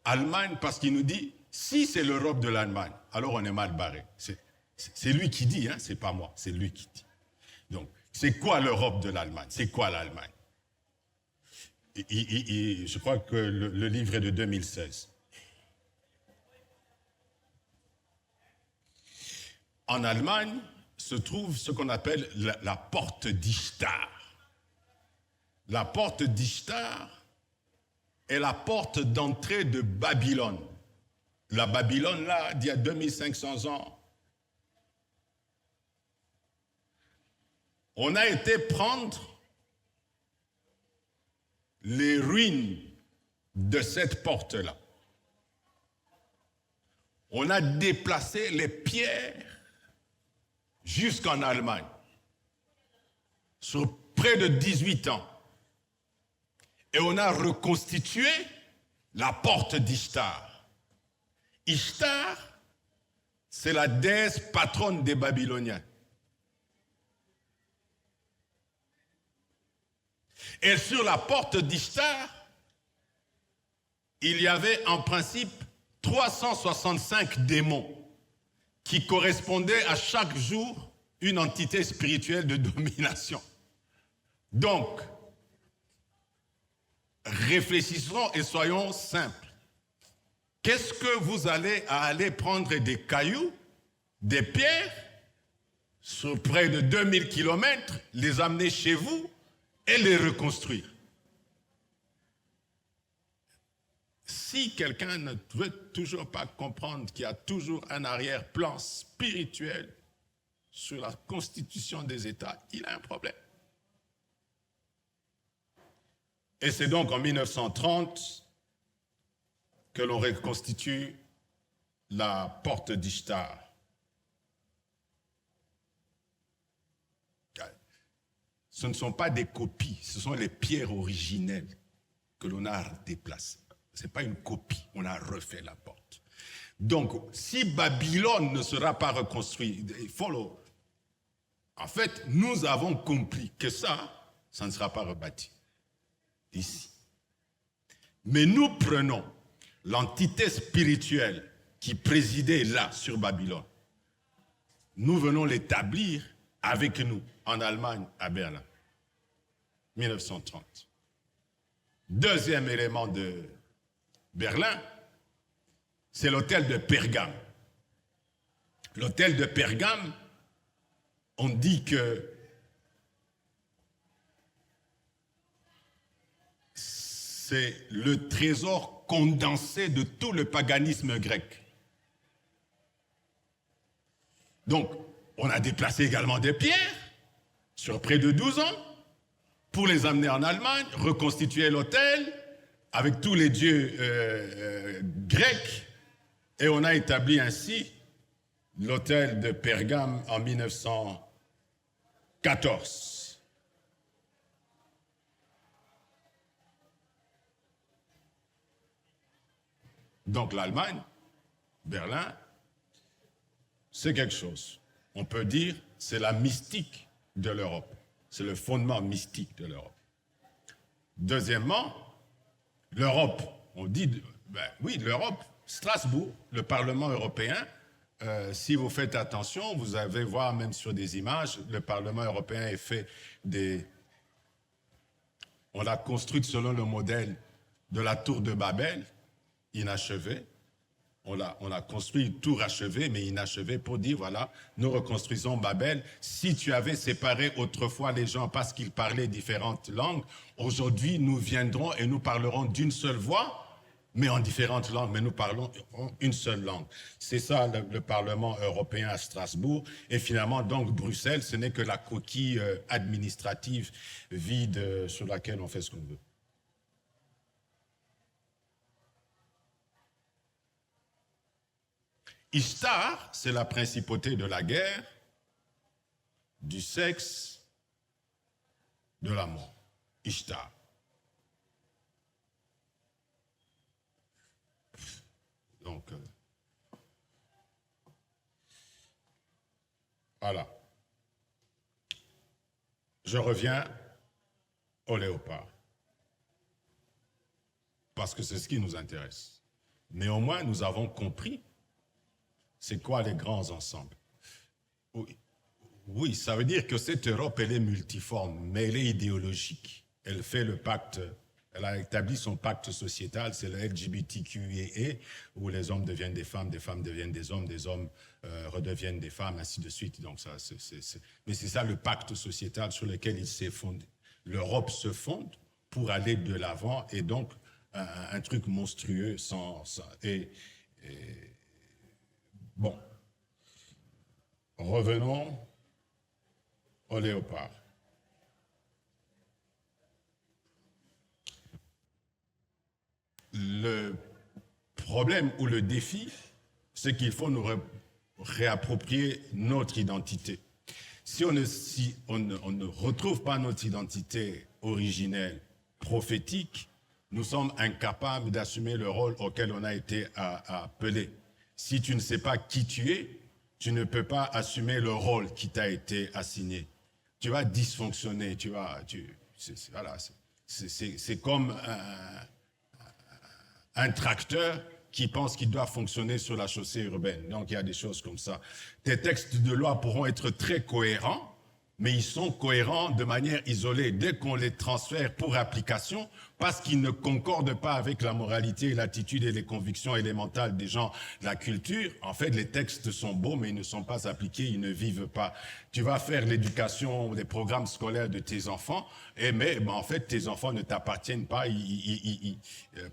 Allemagne, parce qu'il nous dit, si c'est l'Europe de l'Allemagne, alors on est mal barré. C'est lui qui dit, hein, c'est pas moi, c'est lui qui dit. Donc, c'est quoi l'Europe de l'Allemagne? C'est quoi l'Allemagne? Je crois que le livre est de 2016. En Allemagne se trouve ce qu'on appelle la porte d'Ishtar. La porte d'Ishtar est la porte d'entrée de Babylone. La Babylone, là, d'il y a 2500 ans. On a été prendre les ruines de cette porte-là. On a déplacé les pierres jusqu'en Allemagne, sur près de 18 ans. Et on a reconstitué la porte d'Ishtar. Ishtar, c'est la déesse patronne des Babyloniens. Et sur la porte d'Ishtar, il y avait en principe 365 démons qui correspondaient à chaque jour une entité spirituelle de domination. Donc, réfléchissons et soyons simples. Qu'est-ce que vous allez aller prendre des cailloux, des pierres, sur près de 2000 km, les amener chez vous et les reconstruire? Si quelqu'un ne veut toujours pas comprendre qu'il y a toujours un arrière-plan spirituel sur la constitution des États, il a un problème. Et c'est donc en 1930 que l'on reconstitue la porte d'Ishtar. Ce ne sont pas des copies, ce sont les pierres originelles que l'on a déplacées. Ce n'est pas une copie, on a refait la porte. Donc, si Babylone ne sera pas reconstruite, en fait, nous avons compris que ça ne sera pas rebâti ici. Mais nous prenons l'entité spirituelle qui présidait là, sur Babylone. Nous venons l'établir avec nous, en Allemagne, à Berlin, 1930. Deuxième élément de Berlin, c'est l'hôtel de Pergame. L'hôtel de Pergame, on dit que c'est le trésor condensé de tout le paganisme grec. Donc, on a déplacé également des pierres sur près de 12 ans pour les amener en Allemagne, reconstituer l'hôtel avec tous les dieux grecs, et on a établi ainsi l'hôtel de Pergame en 1914. Donc l'Allemagne, Berlin, c'est quelque chose. On peut dire c'est la mystique de l'Europe. C'est le fondement mystique de l'Europe. Deuxièmement, l'Europe. On dit, oui, l'Europe, Strasbourg, le Parlement européen. Si vous faites attention, vous allez voir même sur des images, le Parlement européen est fait on l'a construite selon le modèle de la tour de Babel, inachevée. On a construit tout rachevé, mais inachevé pour dire, voilà, nous reconstruisons Babel. Si tu avais séparé autrefois les gens parce qu'ils parlaient différentes langues, aujourd'hui, nous viendrons et nous parlerons d'une seule voix, mais en différentes langues, mais nous parlons une seule langue. C'est ça le Parlement européen à Strasbourg. Et finalement, donc, Bruxelles, ce n'est que la coquille administrative vide sur laquelle on fait ce qu'on veut. Ishtar, c'est la principauté de la guerre, du sexe, de l'amour. Ishtar. Donc, voilà. Je reviens au léopard. Parce que c'est ce qui nous intéresse. Néanmoins, nous avons compris c'est quoi les grands ensembles. Oui, ça veut dire que cette Europe, elle est multiforme, mais elle est idéologique. Elle fait le pacte, elle a établi son pacte sociétal, c'est le LGBTQIA, où les hommes deviennent des femmes deviennent des hommes redeviennent des femmes, ainsi de suite. Donc ça, mais c'est ça le pacte sociétal sur lequel il s'est fondé. L'Europe se fonde pour aller de l'avant, et donc un truc monstrueux bon, revenons au léopard. Le problème ou le défi, c'est qu'il faut nous réapproprier notre identité. Si on ne retrouve pas notre identité originelle, prophétique, nous sommes incapables d'assumer le rôle auquel on a été appelé. Si tu ne sais pas qui tu es, tu ne peux pas assumer le rôle qui t'a été assigné. Tu vas dysfonctionner, c'est comme un tracteur qui pense qu'il doit fonctionner sur la chaussée urbaine. Donc il y a des choses comme ça. Tes textes de loi pourront être très cohérents, mais ils sont cohérents de manière isolée. Dès qu'on les transfère pour application, parce qu'ils ne concordent pas avec la moralité, l'attitude et les convictions élémentales des gens de la culture, en fait, les textes sont beaux, mais ils ne sont pas appliqués, ils ne vivent pas. Tu vas faire l'éducation, les programmes scolaires de tes enfants, mais en fait, tes enfants ne t'appartiennent pas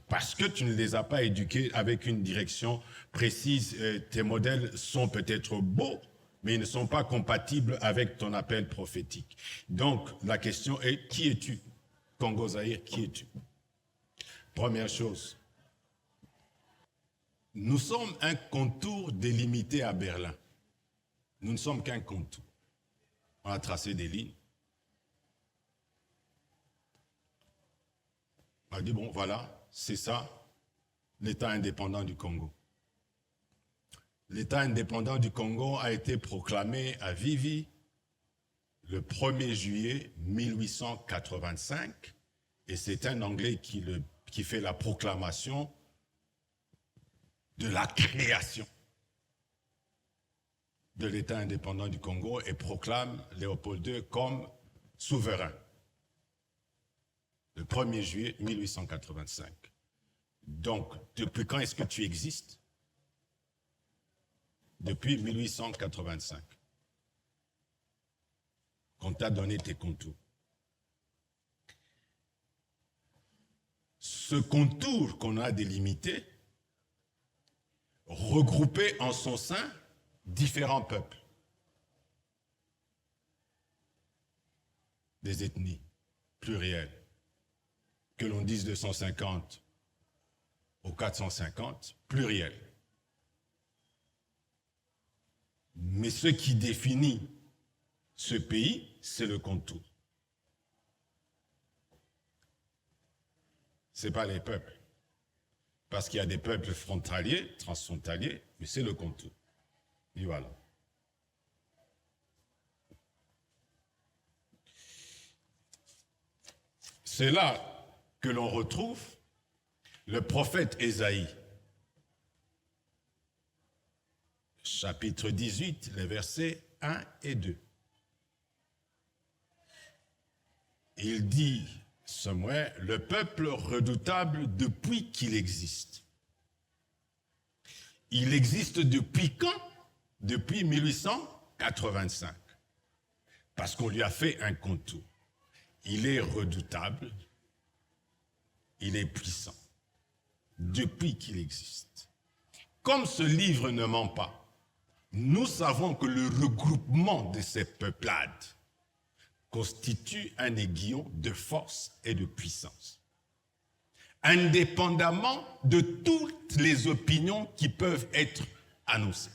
parce que tu ne les as pas éduqués avec une direction précise. Tes modèles sont peut-être beaux, mais ils ne sont pas compatibles avec ton appel prophétique. Donc, la question est, qui es-tu? Congo Zaïre, qui es-tu? Première chose, nous sommes un contour délimité à Berlin. Nous ne sommes qu'un contour. On a tracé des lignes. On a dit, bon, voilà, c'est ça, l'État indépendant du Congo. L'État indépendant du Congo a été proclamé à Vivi le 1er juillet 1885, et c'est un Anglais qui fait la proclamation de la création de l'État indépendant du Congo et proclame Léopold II comme souverain. Le 1er juillet 1885. Donc, depuis quand est-ce que tu existes? Depuis 1885. Qu'on t'a donné tes contours. Ce contour qu'on a délimité, regroupait en son sein différents peuples, des ethnies plurielles, que l'on dise 250 ou 450, plurielles. Mais ce qui définit ce pays, c'est le contour. Ce n'est pas les peuples. Parce qu'il y a des peuples frontaliers, transfrontaliers, mais c'est le contour. Et voilà. C'est là que l'on retrouve le prophète Ésaïe, chapitre 18, les versets 1 et 2. Il dit, Samuel, le peuple redoutable depuis qu'il existe. Il existe depuis quand? Depuis 1885. Parce qu'on lui a fait un contour. Il est redoutable, il est puissant, depuis qu'il existe. Comme ce livre ne ment pas, nous savons que le regroupement de ces peuplades constitue un aiguillon de force et de puissance, indépendamment de toutes les opinions qui peuvent être annoncées,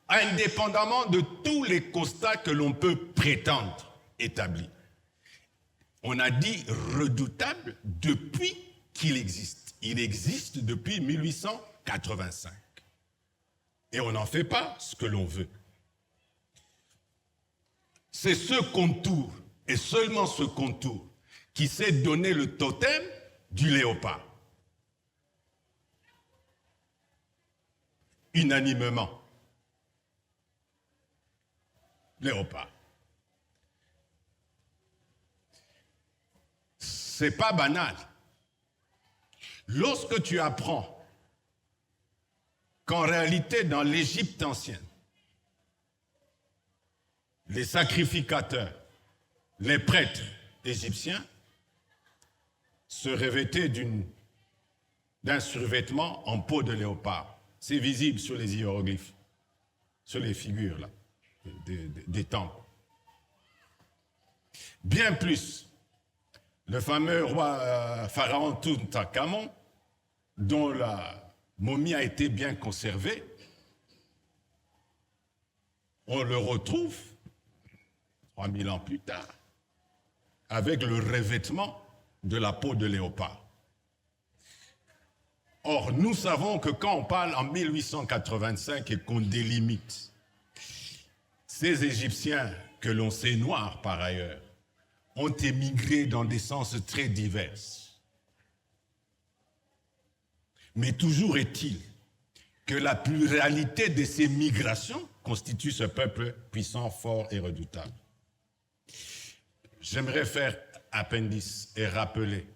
indépendamment de tous les constats que l'on peut prétendre établir. On a dit redoutable depuis qu'il existe. Il existe depuis 1885. Et on n'en fait pas ce que l'on veut. C'est ce contour, et seulement ce contour, qui s'est donné le totem du léopard. Unanimement. Léopard. C'est pas banal. Lorsque tu apprends qu'en réalité, dans l'Égypte ancienne, les sacrificateurs, les prêtres égyptiens se revêtaient d'un survêtement en peau de léopard. C'est visible sur les hiéroglyphes, sur les figures là, des temples. Bien plus, le fameux roi pharaon Toutankhamon, dont la momie a été bien conservée, on le retrouve 3000 ans plus tard avec le revêtement de la peau de léopard. Or, nous savons que quand on parle en 1885 et qu'on délimite ces Égyptiens que l'on sait noirs par ailleurs, ont émigré dans des sens très divers. Mais toujours est-il que la pluralité de ces migrations constitue ce peuple puissant, fort et redoutable. J'aimerais faire appendice et rappeler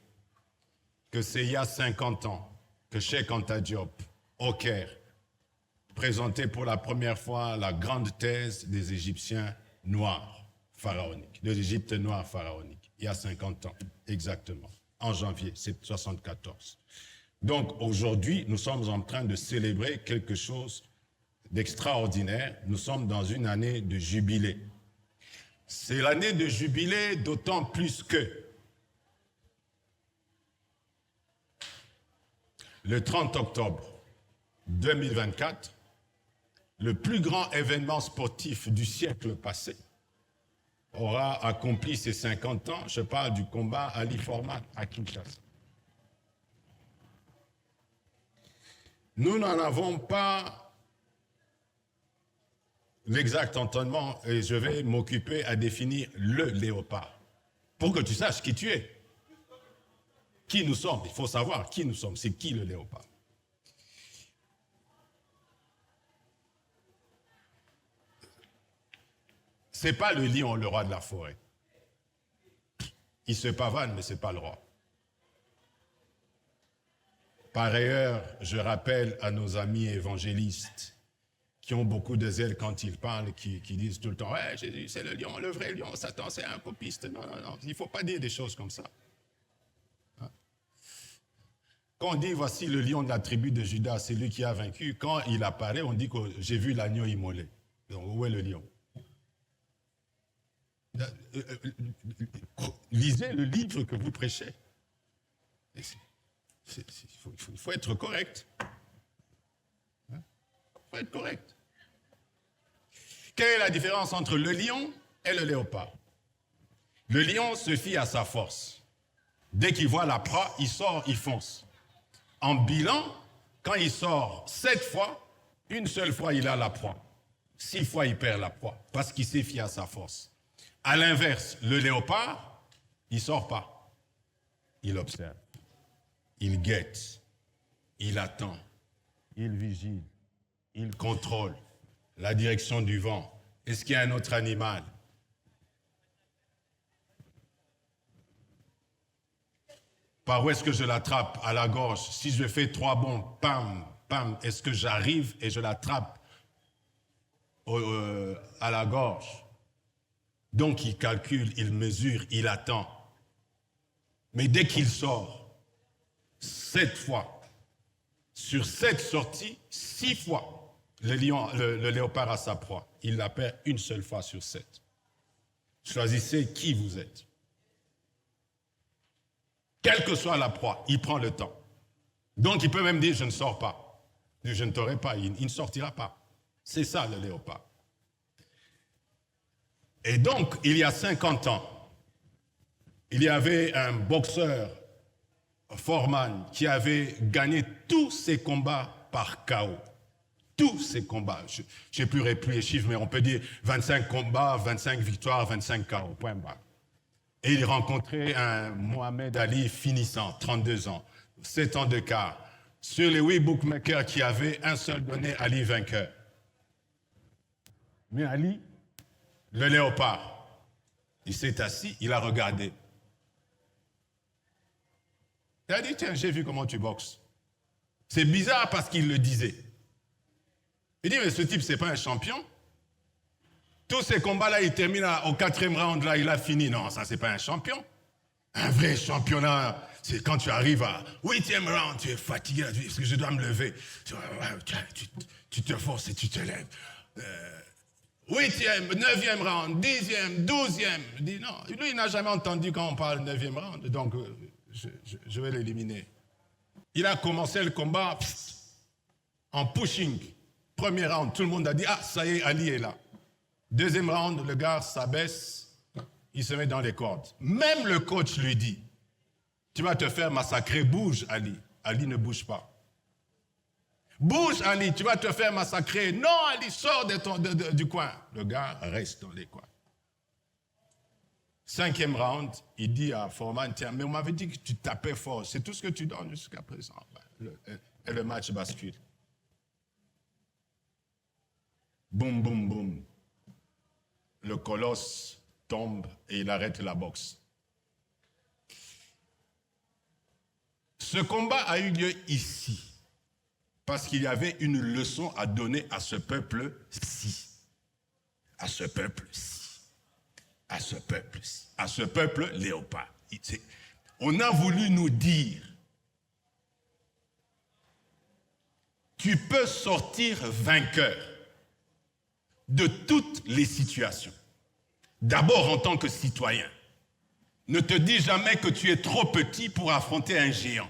que c'est il y a 50 ans que Cheikh Anta Diop, au Caire, présentait pour la première fois la grande thèse des Égyptiens noirs pharaoniques, de l'Égypte noire pharaonique, il y a 50 ans, exactement, en janvier 1974. Donc aujourd'hui, nous sommes en train de célébrer quelque chose d'extraordinaire. Nous sommes dans une année de jubilé. C'est l'année de jubilé d'autant plus que le 30 octobre 2024, le plus grand événement sportif du siècle passé, aura accompli ses 50 ans. Je parle du combat Ali Forman à Kinshasa. Nous n'en avons pas l'exact entendement et je vais m'occuper à définir le léopard pour que tu saches qui tu es, qui nous sommes. Il faut savoir qui nous sommes. C'est qui le léopard? C'est pas le lion, le roi de la forêt. Il se pavane, mais c'est pas le roi. Par ailleurs, je rappelle à nos amis évangélistes qui ont beaucoup de zèle quand ils parlent, qui disent tout le temps hey, « Jésus, c'est le lion, le vrai lion, Satan, c'est un copiste. » Non, non, non, il ne faut pas dire des choses comme ça. Hein? Quand on dit « Voici le lion de la tribu de Judas, c'est lui qui a vaincu », quand il apparaît, on dit que j'ai vu l'agneau immolé. Donc, où est le lion? Lisez le livre que vous prêchez. Il faut être correct. Il faut être correct. Quelle est la différence entre le lion et le léopard? Le lion se fie à sa force. Dès qu'il voit la proie, il sort, il fonce. En bilan, quand il sort 7 fois, une seule fois il a la proie. 6 fois il perd la proie parce qu'il s'est fié à sa force. À l'inverse, le léopard, il ne sort pas. il observe, il guette, il attend, il vigile, il contrôle la direction du vent. Est-ce qu'il y a un autre animal? Par où est-ce que je l'attrape? À la gorge. Si je fais 3 bonds, pam, pam, est-ce que j'arrive et je l'attrape à la gorge? Donc il calcule, il mesure, il attend. Mais dès qu'il sort, 7 fois, sur 7 sorties, 6 fois, le léopard a sa proie. Il la perd une seule fois sur 7. Choisissez qui vous êtes. Quelle que soit la proie, il prend le temps. Donc il peut même dire, je ne sors pas. Je ne t'aurai pas, il ne sortira pas. C'est ça le léopard. Et donc, il y a 50 ans, il y avait un boxeur, Foreman, qui avait gagné tous ses combats par KO. Tous ses combats. Je n'ai plus les chiffres, mais on peut dire 25 combats, 25 victoires, 25 KO, point barre. Et il rencontrait un Mohamed Ali finissant, 32 ans, 7 ans de quart. Sur les 8 bookmakers qui avaient, un seul donné Ali vainqueur. Mais Ali, le léopard, il s'est assis, il a regardé. Il a dit, tiens, j'ai vu comment tu boxes. C'est bizarre parce qu'il le disait. Il dit, mais ce type, c'est pas un champion. Tous ces combats-là, il termine au 4e round, là, il a fini. Non, ça, c'est pas un champion. Un vrai championnat, c'est quand tu arrives à 8e round, tu es fatigué, est-ce que je dois me lever? Tu te forces et tu te lèves. 8e, 9e round, 10e, 12e. Il dit non, lui, il n'a jamais entendu quand on parle 9e round, donc je vais l'éliminer. Il a commencé le combat en pushing. Premier round, tout le monde a dit, ah, ça y est, Ali est là. 2e round, le gars s'abaisse, il se met dans les cordes. Même le coach lui dit, tu vas te faire massacrer, bouge Ali. Ali ne bouge pas. Bouge Ali, tu vas te faire massacrer. Non Ali, sors du coin. Le gars reste dans les coins. 5e round, il dit à Foreman, tiens, mais on m'avait dit que tu tapais fort. C'est tout ce que tu donnes jusqu'à présent. Et le match bascule. Boum, boum, boum. Le colosse tombe et il arrête la boxe. Ce combat a eu lieu ici, parce qu'il y avait une leçon à donner à ce peuple-ci, à ce peuple-ci, à ce peuple-ci, à ce peuple léopard. On a voulu nous dire, tu peux sortir vainqueur de toutes les situations. D'abord en tant que citoyen. Ne te dis jamais que tu es trop petit pour affronter un géant.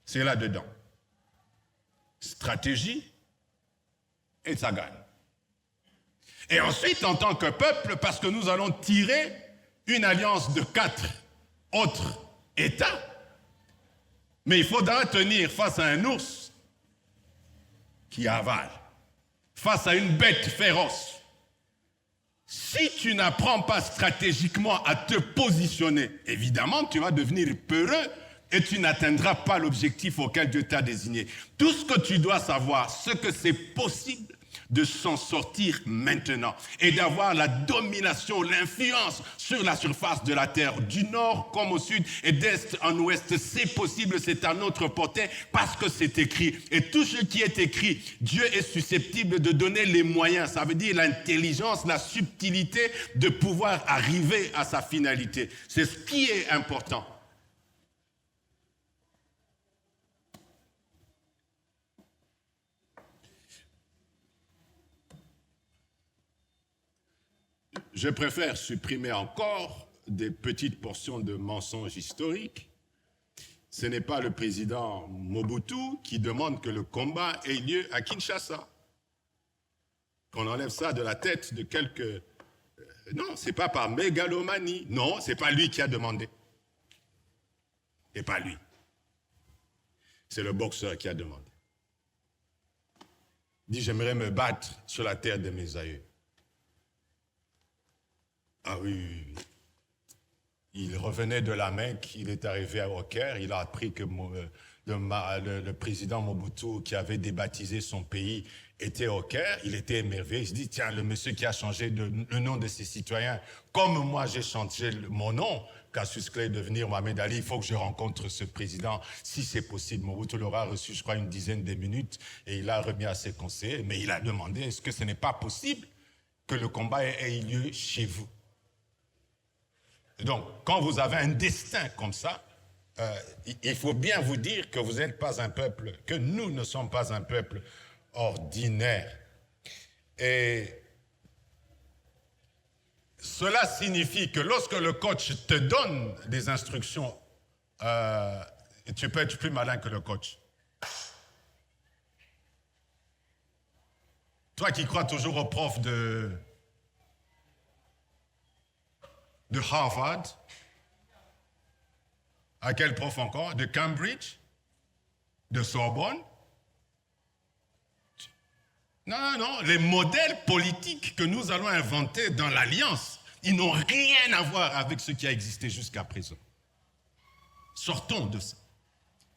C'est là-dedans. Stratégie, et ça gagne. Et ensuite, en tant que peuple, parce que nous allons tirer une alliance de 4 autres États, mais il faudra tenir face à un ours qui avale, face à une bête féroce. Si tu n'apprends pas stratégiquement à te positionner, évidemment, tu vas devenir peureux et tu n'atteindras pas l'objectif auquel Dieu t'a désigné. Tout ce que tu dois savoir, c'est que c'est possible de s'en sortir maintenant et d'avoir la domination, l'influence sur la surface de la terre, du nord comme au sud et d'est en ouest. C'est possible, c'est à notre portée parce que c'est écrit. Et tout ce qui est écrit, Dieu est susceptible de donner les moyens, ça veut dire l'intelligence, la subtilité de pouvoir arriver à sa finalité. C'est ce qui est important. Je préfère supprimer encore des petites portions de mensonges historiques. Ce n'est pas le président Mobutu qui demande que le combat ait lieu à Kinshasa. Qu'on enlève ça de la tête de quelques... Non, ce n'est pas par mégalomanie. Non, ce n'est pas lui qui a demandé. Ce n'est pas lui. C'est le boxeur qui a demandé. Il dit, j'aimerais me battre sur la terre de mes aïeux. Ah oui. Il revenait de la Mecque, il est arrivé au Caire, il a appris que le président Mobutu, qui avait débaptisé son pays, était au Caire. Il était émerveillé. Il se dit, tiens, le monsieur qui a changé le nom de ses citoyens, comme moi j'ai changé mon nom, Cassius Clay devenir Mohamed Ali, il faut que je rencontre ce président, si c'est possible. Mobutu l'aura reçu, je crois, une dizaine de minutes, et il a remis à ses conseillers, mais il a demandé, est-ce que ce n'est pas possible que le combat ait lieu chez vous? Donc, quand vous avez un destin comme ça, il faut bien vous dire que vous n'êtes pas un peuple, que nous ne sommes pas un peuple ordinaire. Et cela signifie que lorsque le coach te donne des instructions, tu peux être plus malin que le coach. Toi qui crois toujours aux profs de Harvard, à quel prof encore? De Cambridge? De Sorbonne? Non, les modèles politiques que nous allons inventer dans l'Alliance, ils n'ont rien à voir avec ce qui a existé jusqu'à présent. Sortons de ça.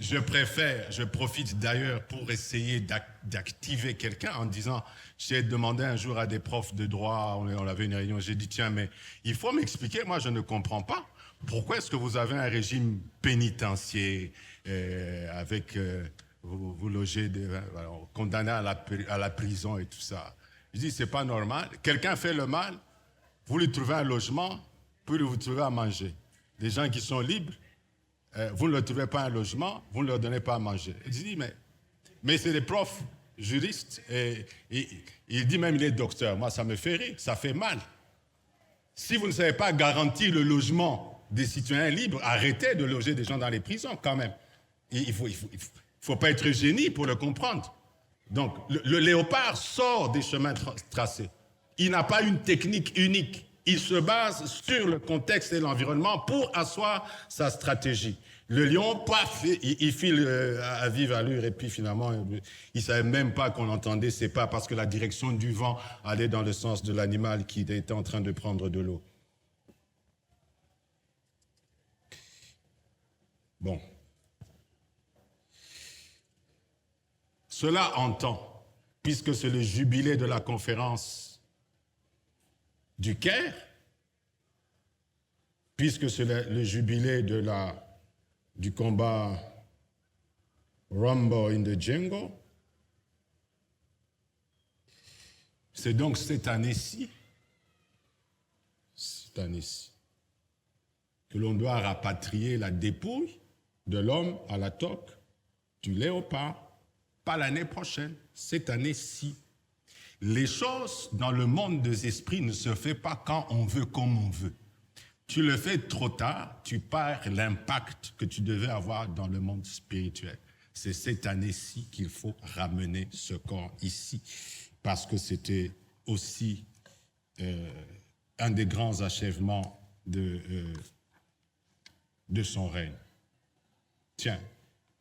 Je profite d'ailleurs pour essayer d'activer quelqu'un en disant, j'ai demandé un jour à des profs de droit, on avait une réunion, j'ai dit, tiens, mais il faut m'expliquer, moi je ne comprends pas, pourquoi est-ce que vous avez un régime pénitentiaire avec, vous logez, condamné à la prison et tout ça. Je dis, c'est pas normal, quelqu'un fait le mal, vous lui trouvez un logement, puis vous trouvez à manger. Des gens qui sont libres, vous ne leur trouvez pas un logement, vous ne leur donnez pas à manger. Il dit, mais c'est des profs juristes, et il dit même, il est docteur. Moi, ça me fait rire, ça fait mal. Si vous ne savez pas garantir le logement des citoyens libres, arrêtez de loger des gens dans les prisons quand même. Il ne faut pas être génie pour le comprendre. Donc, le léopard sort des chemins tracés. Il n'a pas une technique unique. Il se base sur le contexte et l'environnement pour asseoir sa stratégie. Le lion, paf, il file à vive allure et puis finalement, il ne savait même pas qu'on entendait ses pas parce que la direction du vent allait dans le sens de l'animal qui était en train de prendre de l'eau. Bon. Cela entend, puisque c'est le jubilé de la conférence du Caire, puisque c'est le jubilé du combat Rumble in the Jungle. C'est donc cette année-ci, que l'on doit rapatrier la dépouille de l'homme à la toque du léopard, pas l'année prochaine, cette année-ci. Les choses dans le monde des esprits ne se font pas quand on veut, comme on veut. Tu le fais trop tard, tu perds l'impact que tu devais avoir dans le monde spirituel. C'est cette année-ci qu'il faut ramener ce corps ici, parce que c'était aussi un des grands achèvements de son règne. Tiens.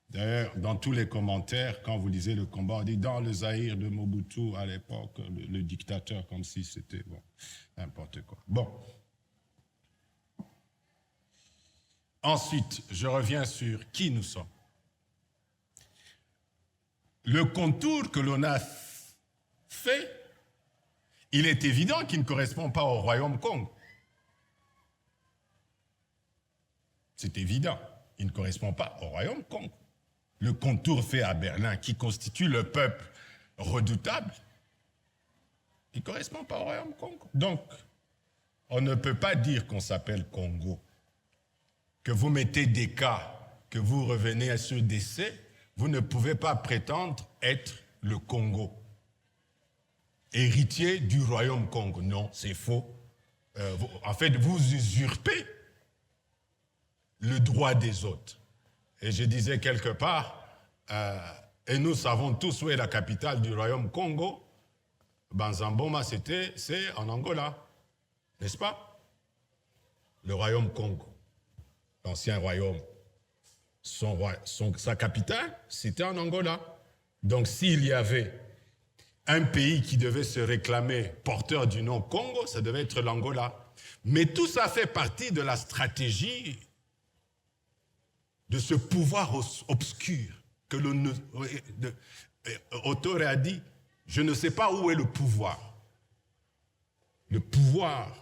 D'ailleurs, dans tous les commentaires, quand vous lisez le combat, on dit dans le Zaïre de Mobutu à l'époque, le dictateur, comme si c'était n'importe quoi. Bon. Ensuite, je reviens sur qui nous sommes. Le contour que l'on a fait, il est évident qu'il ne correspond pas au royaume Congo. C'est évident, il ne correspond pas au royaume Congo. Le contour fait à Berlin, qui constitue le peuple redoutable, il ne correspond pas au royaume Congo. Donc, on ne peut pas dire qu'on s'appelle Congo. Que vous mettez des cas, que vous revenez sur des C, vous ne pouvez pas prétendre être le Congo. Héritier du royaume Congo. Non, c'est faux. En fait, vous usurpez le droit des autres. Et je disais quelque part, et nous savons tous où est la capitale du royaume Congo. Banzamboma, c'est en Angola, n'est-ce pas? Le royaume Congo, l'ancien royaume, sa capitale, c'était en Angola. Donc s'il y avait un pays qui devait se réclamer porteur du nom Congo, ça devait être l'Angola. Mais tout ça fait partie de la stratégie de ce pouvoir obscur que l'auteur a dit, je ne sais pas où est le pouvoir. Le pouvoir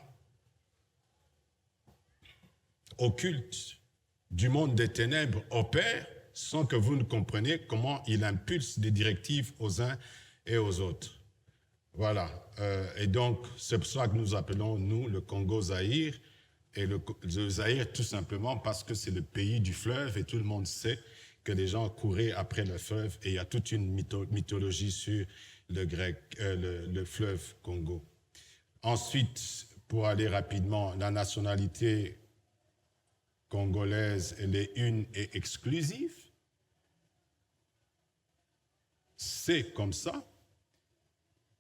occulte du monde des ténèbres opère sans que vous ne compreniez comment il impulse des directives aux uns et aux autres. Voilà. Et donc, c'est pour ça que nous appelons, nous, le Congo-Zaïre, et le Zaïre tout simplement parce que c'est le pays du fleuve et tout le monde sait que les gens couraient après le fleuve et il y a toute une mythologie sur le fleuve Congo. Ensuite, pour aller rapidement, la nationalité congolaise, elle est une et exclusive. C'est comme ça,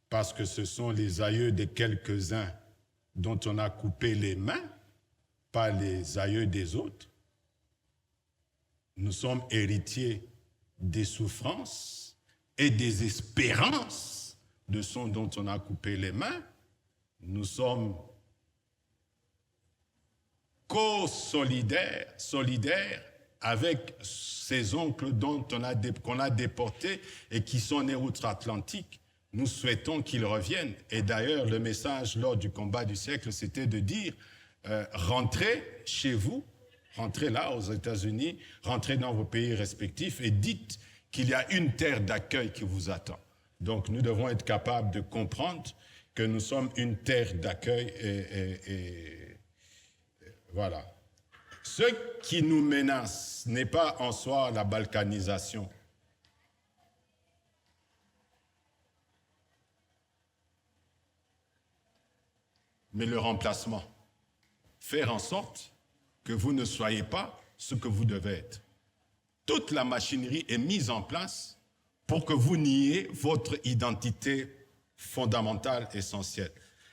parce que ce sont les aïeux de quelques-uns dont on a coupé les mains, pas les aïeux des autres. Nous sommes héritiers des souffrances et des espérances de ceux dont on a coupé les mains. Nous sommes co-solidaires avec ces oncles qu'on a déportés et qui sont nés outre-Atlantique. Nous souhaitons qu'ils reviennent. Et d'ailleurs, le message lors du combat du siècle, c'était de dire rentrez chez vous, rentrez là aux États-Unis, rentrez dans vos pays respectifs et dites qu'il y a une terre d'accueil qui vous attend. Donc nous devons être capables de comprendre que nous sommes une terre d'accueil et voilà. Ce qui nous menace n'est pas en soi la balkanisation. Mais le remplacement. Faire en sorte que vous ne soyez pas ce que vous devez être. Toute la machinerie est mise en place pour que vous niez votre identité fondamentale, essentielle.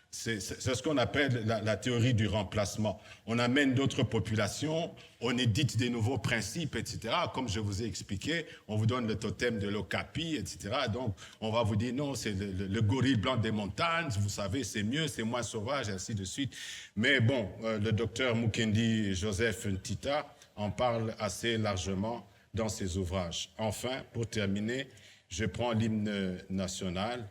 C'est ce qu'on appelle la théorie du remplacement. On amène d'autres populations, on édite des nouveaux principes, etc. Comme je vous ai expliqué, on vous donne le totem de l'Okapi, etc. Donc, on va vous dire, non, c'est le gorille blanc des montagnes, vous savez, c'est mieux, c'est moins sauvage, ainsi de suite. Mais bon, le docteur Mukendi Joseph Ntita en parle assez largement dans ses ouvrages. Enfin, pour terminer, je prends l'hymne national.